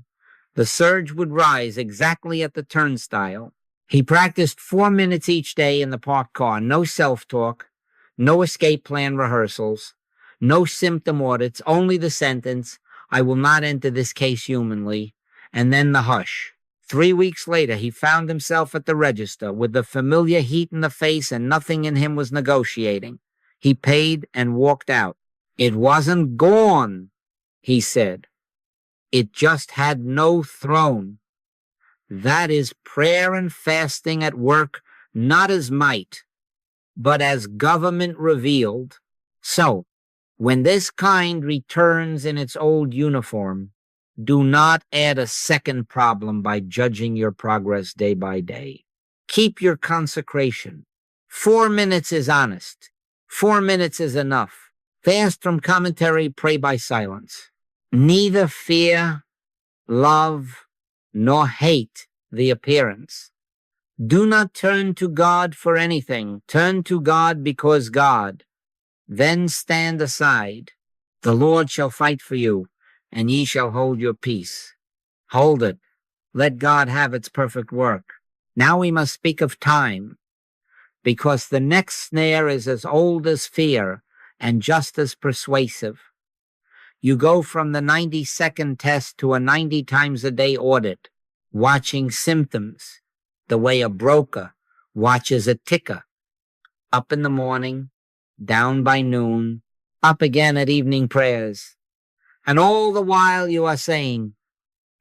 The surge would rise exactly at the turnstile. He practiced 4 minutes each day in the parked car. No self-talk, no escape plan rehearsals, no symptom audits, only the sentence, "I will not enter this case humanly," and then the hush. 3 weeks later, he found himself at the register with the familiar heat in the face, and nothing in him was negotiating. He paid and walked out. "It wasn't gone," he said. "It just had no throne." That is prayer and fasting at work, not as might, but as government revealed. So, when this kind returns in its old uniform, do not add a second problem by judging your progress day by day. Keep your consecration. 4 minutes is honest. 4 minutes is enough. Fast from commentary, pray by silence. Neither fear, love, nor hate the appearance. Do not turn to God for anything. Turn to God because God. Then stand aside. The Lord shall fight for you, and ye shall hold your peace. Hold it. Let God have its perfect work. Now we must speak of time, because the next snare is as old as fear and just as persuasive. You go from the 90-second test to a 90 times a day audit, watching symptoms the way a broker watches a ticker. Up in the morning, down by noon, up again at evening prayers. And all the while you are saying,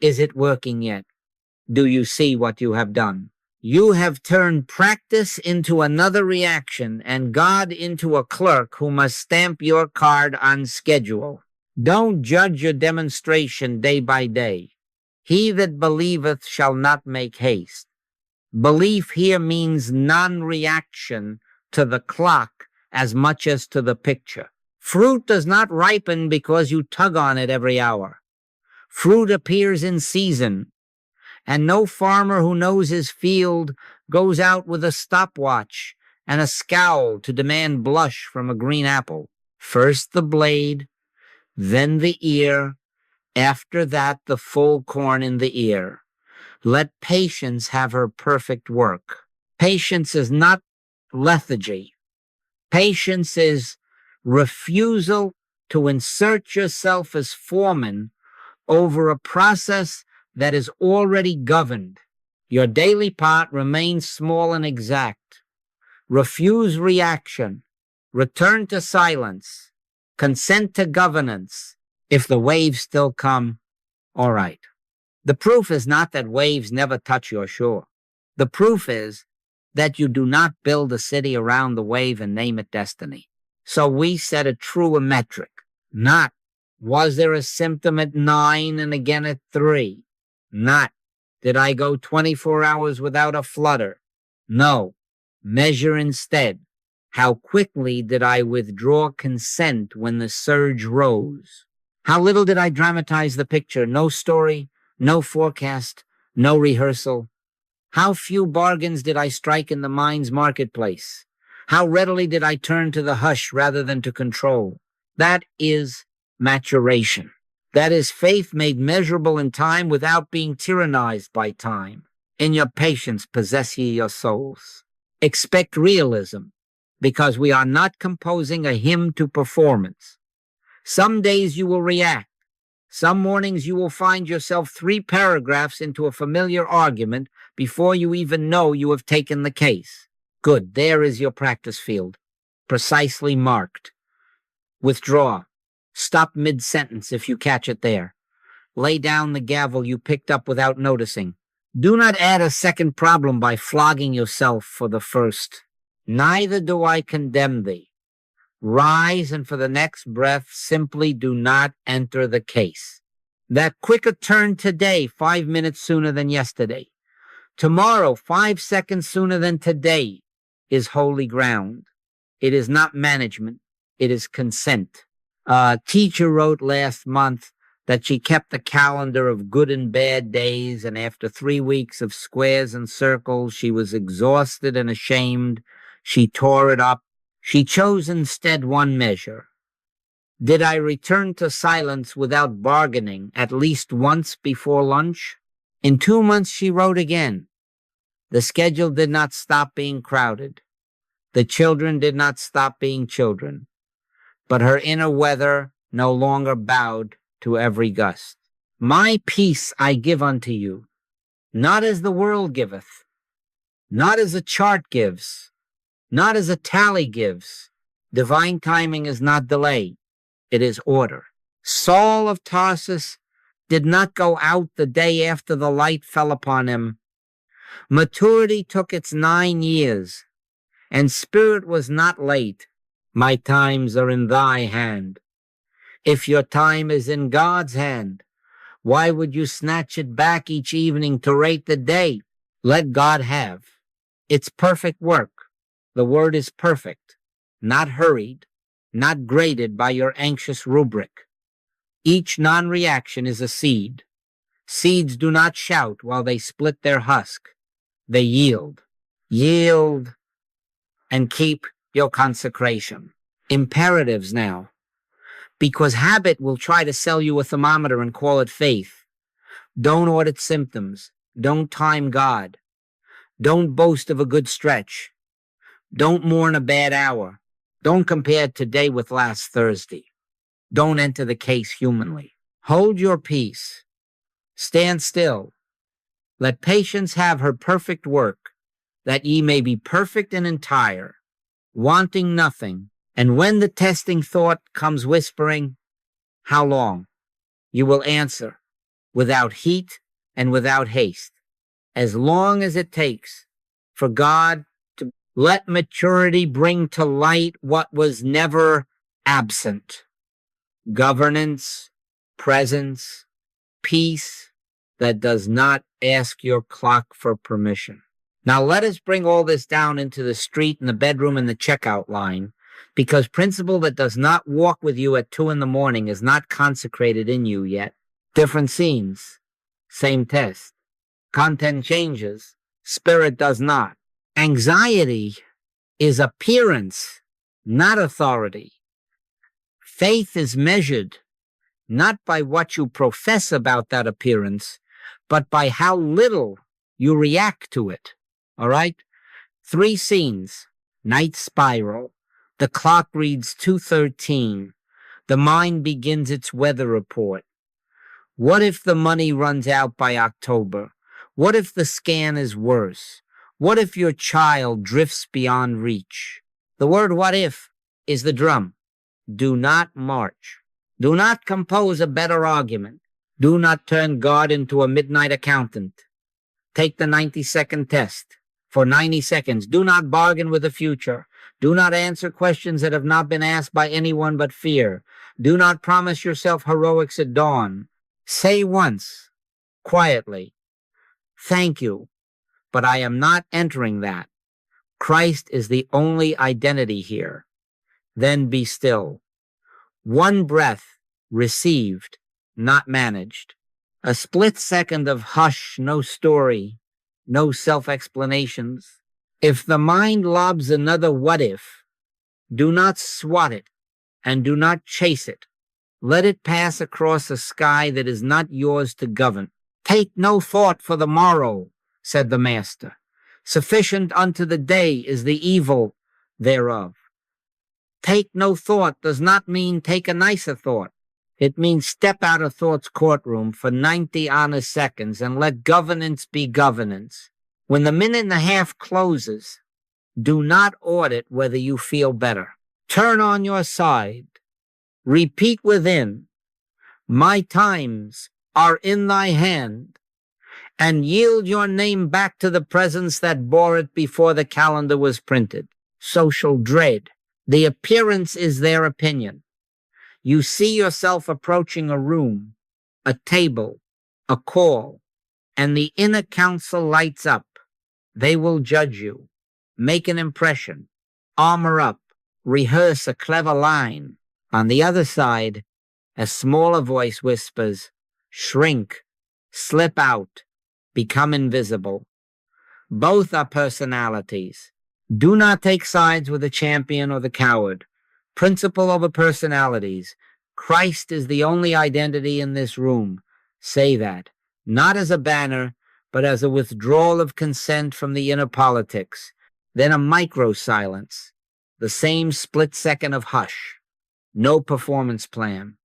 "Is it working yet? Do you see what you have done?" You have turned practice into another reaction and God into a clerk who must stamp your card on schedule. Don't judge your demonstration day by day. He that believeth shall not make haste. Belief here means non-reaction to the clock as much as to the picture. Fruit does not ripen because you tug on it every hour. Fruit appears in season, and no farmer who knows his field goes out with a stopwatch and a scowl to demand blush from a green apple. First the blade, then the ear, after that the full corn in the ear. Let patience have her perfect work. Patience is not lethargy. Patience is refusal to insert yourself as foreman over a process that is already governed. Your daily part remains small and exact. Refuse reaction. Return to silence. Consent to governance. If the waves still come, all right. The proof is not that waves never touch your shore. The proof is that you do not build a city around the wave and name it destiny. So we set a truer metric. Not, was there a symptom at 9 and again at 3? Not, did I go 24 hours without a flutter? No. Measure instead, how quickly did I withdraw consent when the surge rose? How little did I dramatize the picture? No story, no forecast, no rehearsal. How few bargains did I strike in the mind's marketplace? How readily did I turn to the hush rather than to control? That is maturation. That is faith made measurable in time without being tyrannized by time. In your patience possess ye your souls. Expect realism, because we are not composing a hymn to performance. Some days you will react. Some mornings you will find yourself 3 paragraphs into a familiar argument before you even know you have taken the case. Good, there is your practice field, precisely marked. Withdraw. Stop mid-sentence if you catch it there. Lay down the gavel you picked up without noticing. Do not add a second problem by flogging yourself for the first. Neither do I condemn thee. Rise, and for the next breath, simply do not enter the case. That quicker turn today, 5 minutes sooner than yesterday. Tomorrow, 5 seconds sooner than today, is holy ground. It is not management. It is consent. A teacher wrote last month that she kept a calendar of good and bad days, and after 3 weeks of squares and circles, she was exhausted and ashamed. She tore it up. She chose instead one measure. Did I return to silence without bargaining at least once before lunch? In 2 months, she wrote again. The schedule did not stop being crowded. The children did not stop being children. But her inner weather no longer bowed to every gust. My peace I give unto you, not as the world giveth, not as a chart gives, not as a tally gives. Divine timing is not delay, it is order. Saul of Tarsus did not go out the day after the light fell upon him. Maturity took its 9 years, and spirit was not late. My times are in thy hand. If your time is in God's hand, why would you snatch it back each evening to rate the day? Let God have its perfect work. The word is perfect, not hurried, not graded by your anxious rubric. Each non-reaction is a seed. Seeds do not shout while they split their husk. They yield. Yield and keep your consecration. Imperatives now. Because habit will try to sell you a thermometer and call it faith. Don't audit symptoms. Don't time God. Don't boast of a good stretch. Don't mourn a bad hour. Don't compare today with last Thursday. Don't enter the case humanly. Hold your peace. Stand still. Let patience have her perfect work, that ye may be perfect and entire, wanting nothing. And when the testing thought comes whispering, how long? You will answer, without heat and without haste, as long as it takes for God to let maturity bring to light what was never absent. Governance, presence, peace that does not ask your clock for permission. Now let us bring all this down into the street and the bedroom and the checkout line, because principle that does not walk with you at 2 a.m. is not consecrated in you yet. Different scenes, same test. Content changes, spirit does not. Anxiety is appearance, not authority. Faith is measured not by what you profess about that appearance, but by how little you react to it. All right? 3 scenes, night spiral. The clock reads 2:13. The mind begins its weather report. What if the money runs out by October? What if the scan is worse? What if your child drifts beyond reach? The word what if is the drum. Do not march. Do not compose a better argument. Do not turn God into a midnight accountant. Take the 90-second test. For 90 seconds, do not bargain with the future. Do not answer questions that have not been asked by anyone but fear. Do not promise yourself heroics at dawn. Say once, quietly, thank you, but I am not entering that. Christ is the only identity here. Then be still. One breath received, not managed. A split second of hush, no story, no self-explanations. If the mind lobs another what if, do not swat it and do not chase it. Let it pass across a sky that is not yours to govern. Take no thought for the morrow, said the Master. Sufficient unto the day is the evil thereof. Take no thought does not mean take a nicer thought. It means step out of thought's courtroom for 90 honest seconds and let governance be governance. When the minute and a half closes, do not audit whether you feel better. Turn on your side. Repeat within, my times are in thy hand, and yield your name back to the presence that bore it before the calendar was printed. Social dread. The appearance is their opinion. You see yourself approaching a room, a table, a call, and the inner council lights up. They will judge you, make an impression, armor up, rehearse a clever line. On the other side, a smaller voice whispers, shrink, slip out, become invisible. Both are personalities. Do not take sides with the champion or the coward. Principle over personalities. Christ is the only identity in this room. Say that, not as a banner, but as a withdrawal of consent from the inner politics, then a micro-silence, the same split second of hush, no performance plan,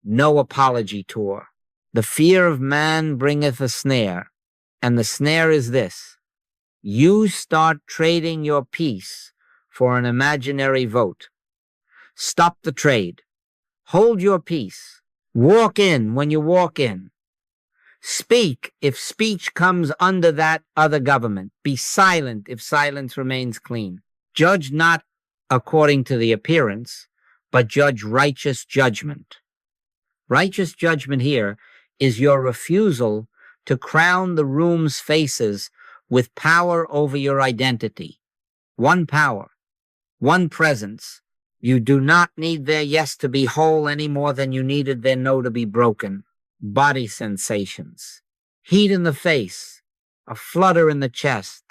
no apology tour. The fear of man bringeth a snare, and the snare is this: you start trading your peace for an imaginary vote. Stop the trade. Hold your peace. Walk in when you walk in. Speak if speech comes under that other government. Be silent if silence remains clean. Judge not according to the appearance, but judge righteous judgment. Righteous judgment here is your refusal to crown the room's faces with power over your identity. One power, one presence. You do not need their yes to be whole any more than you needed their no to be broken. Body sensations, heat in the face, a flutter in the chest,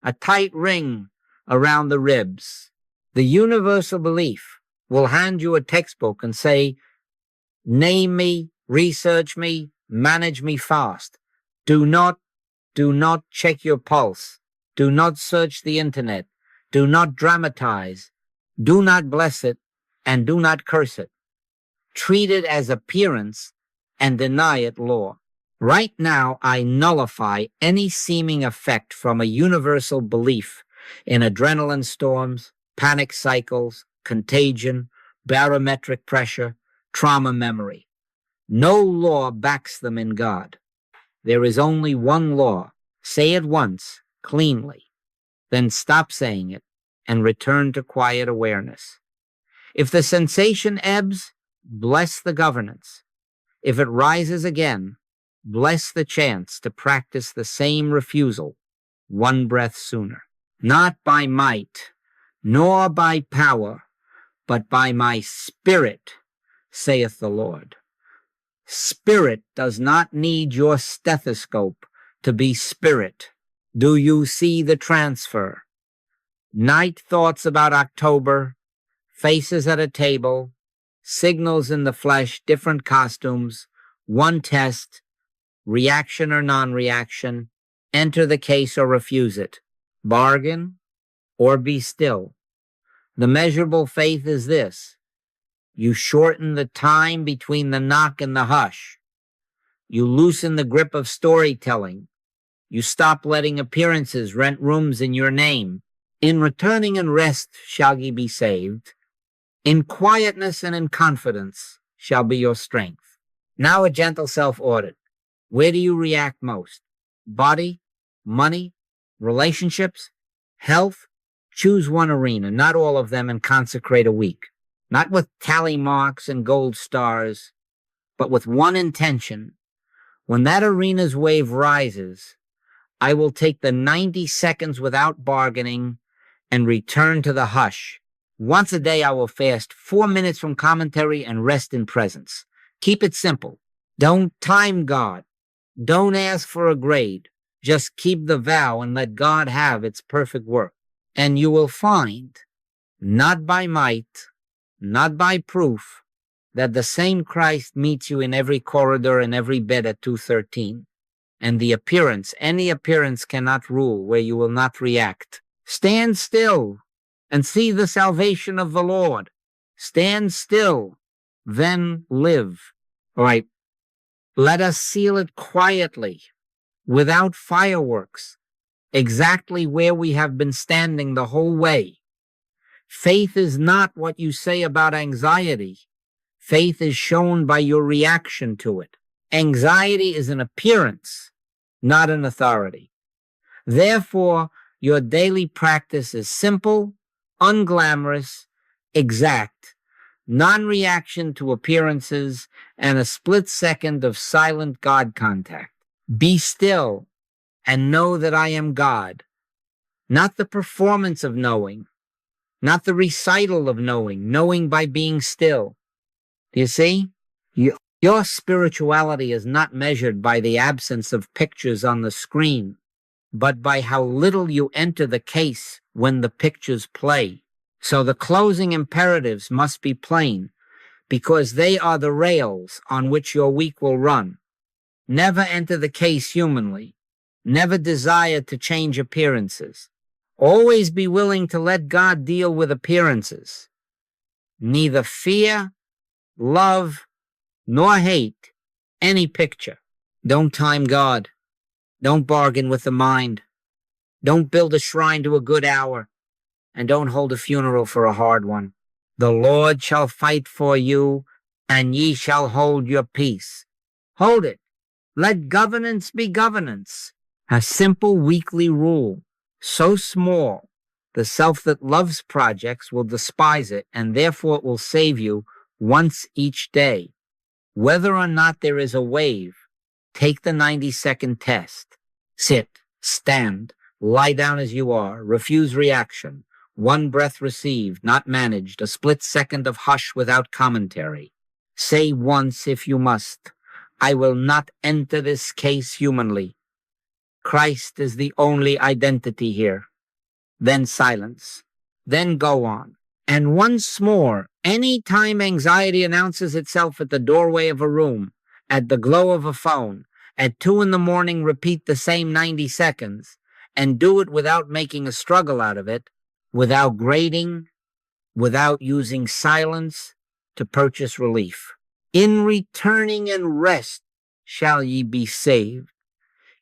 a tight ring around the ribs. The universal belief will hand you a textbook and say, name me, research me, manage me fast. Do not check your pulse. Do not search the internet. Do not dramatize. Do not bless it, and do not curse it. Treat it as appearance and deny it law. Right now, I nullify any seeming effect from a universal belief in adrenaline storms, panic cycles, contagion, barometric pressure, trauma memory. No law backs them in God. There is only one law. Say it once, cleanly. Then stop saying it and return to quiet awareness. If the sensation ebbs, bless the governance. If it rises again, bless the chance to practice the same refusal one breath sooner. Not by might, nor by power, but by my spirit, saith the Lord. Spirit does not need your stethoscope to be spirit. Do you see the transfer? Night thoughts about October, faces at a table, signals in the flesh, different costumes, one test, reaction or non-reaction, enter the case or refuse it, bargain or be still. The measurable faith is this: you shorten the time between the knock and the hush. You loosen the grip of storytelling. You stop letting appearances rent rooms in your name. In returning and rest shall ye be saved. In quietness and in confidence shall be your strength. Now a gentle self-audit. Where do you react most? Body, money, relationships, health? Choose one arena, not all of them, and consecrate a week. Not with tally marks and gold stars, but with one intention. When that arena's wave rises, I will take the 90 seconds without bargaining and return to the hush. Once a day I will fast 4 minutes from commentary and rest in presence. Keep it simple. Don't time God. Don't ask for a grade. Just keep the vow and let God have its perfect work. And you will find, not by might, not by proof, that the same Christ meets you in every corridor and every bed at 213. And the appearance, any appearance cannot rule where you will not react. Stand still and see the salvation of the Lord. Stand still, then live. All right, let us seal it quietly, without fireworks, exactly where we have been standing the whole way. Faith is not what you say about anxiety. Faith is shown by your reaction to it. Anxiety is an appearance, not an authority. Therefore, your daily practice is simple, unglamorous, exact, non-reaction to appearances, and a split second of silent God contact. Be still and know that I am God, not the performance of knowing, not the recital of knowing, knowing by being still. Do you see? Your spirituality is not measured by the absence of pictures on the screen, but by how little you enter the case when the pictures play. So the closing imperatives must be plain, because they are the rails on which your week will run. Never enter the case humanly. Never desire to change appearances. Always be willing to let God deal with appearances. Neither fear, love, nor hate any picture. Don't time God. Don't bargain with the mind. Don't build a shrine to a good hour, and don't hold a funeral for a hard one. The Lord shall fight for you, and ye shall hold your peace. Hold it. Let governance be governance. A simple weekly rule, so small, the self that loves projects will despise it, and therefore it will save you once each day. Whether or not there is a wave, take the 90-second test. Sit, stand, lie down as you are, refuse reaction. One breath received, not managed, a split second of hush without commentary. Say once, if you must, I will not enter this case humanly. Christ is the only identity here. Then silence. Then go on. And once more, any time anxiety announces itself at the doorway of a room, at the glow of a phone, at 2 a.m, repeat the same 90 seconds, and do it without making a struggle out of it, without grading, without using silence to purchase relief. In returning and rest shall ye be saved.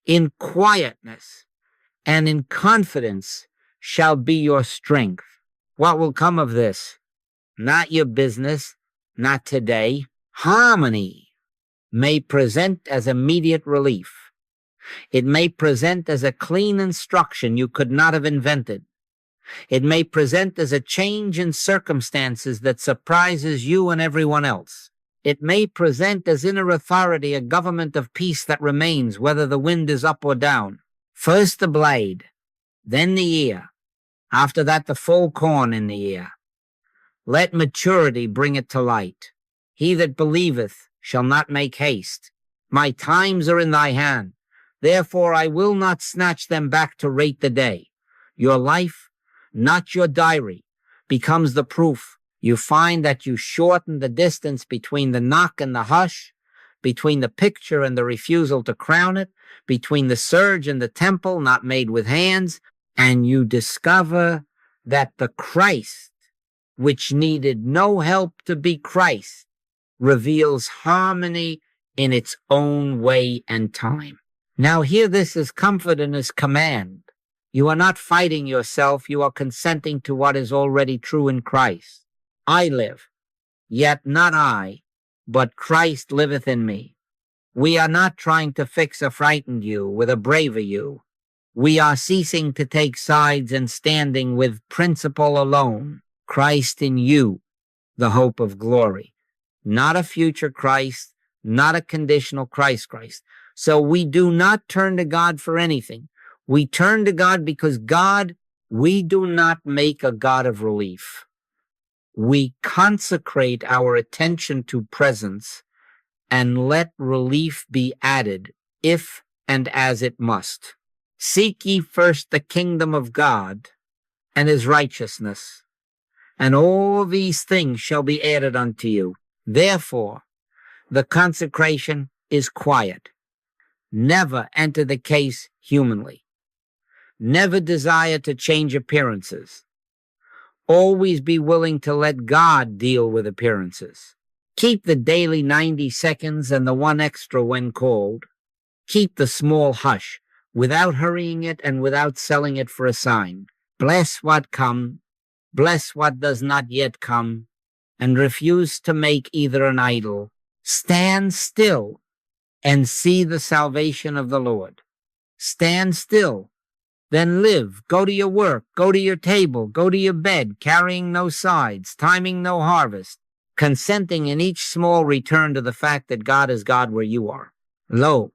In quietness and in confidence shall be your strength. What will come of this? Not your business, not today. Harmony may present as immediate relief. It may present as a clean instruction you could not have invented. It may present as a change in circumstances that surprises you and everyone else. It may present as inner authority a government of peace that remains whether the wind is up or down. First the blade, then the ear. After that the full corn in the ear. Let maturity bring it to light. He that believeth shall not make haste. My times are in thy hand. Therefore I will not snatch them back to rate the day. Your life, not your diary, becomes the proof. You find that you shorten the distance between the knock and the hush, between the picture and the refusal to crown it, between the surge and the temple not made with hands, and you discover that the Christ, which needed no help to be Christ, reveals harmony in its own way and time. Now hear this as comfort and as command. You are not fighting yourself, you are consenting to what is already true in Christ. I live, yet not I, but Christ liveth in me. We are not trying to fix a frightened you with a braver you. We are ceasing to take sides and standing with principle alone, Christ in you, the hope of glory. Not a future Christ, not a conditional Christ. So we do not turn to God for anything. We turn to God because God, we do not make a God of relief. We consecrate our attention to presence and let relief be added if and as it must. Seek ye first the kingdom of God and his righteousness, and all these things shall be added unto you. Therefore, the consecration is quiet. Never enter the case humanly. Never desire to change appearances. Always be willing to let God deal with appearances. Keep the daily 90 seconds and the one extra when called. Keep the small hush without hurrying it and without selling it for a sign. Bless what come, bless what does not yet come, and refuse to make either an idol. Stand still and see the salvation of the Lord. Stand still, then live. Go to your work, go to your table, go to your bed, carrying no sides, timing no harvest, consenting in each small return to the fact that God is God where you are. Lo,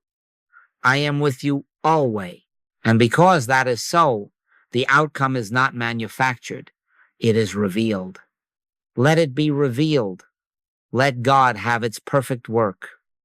I am with you always. And because that is so, the outcome is not manufactured. It is revealed. Let it be revealed. Let God have its perfect work.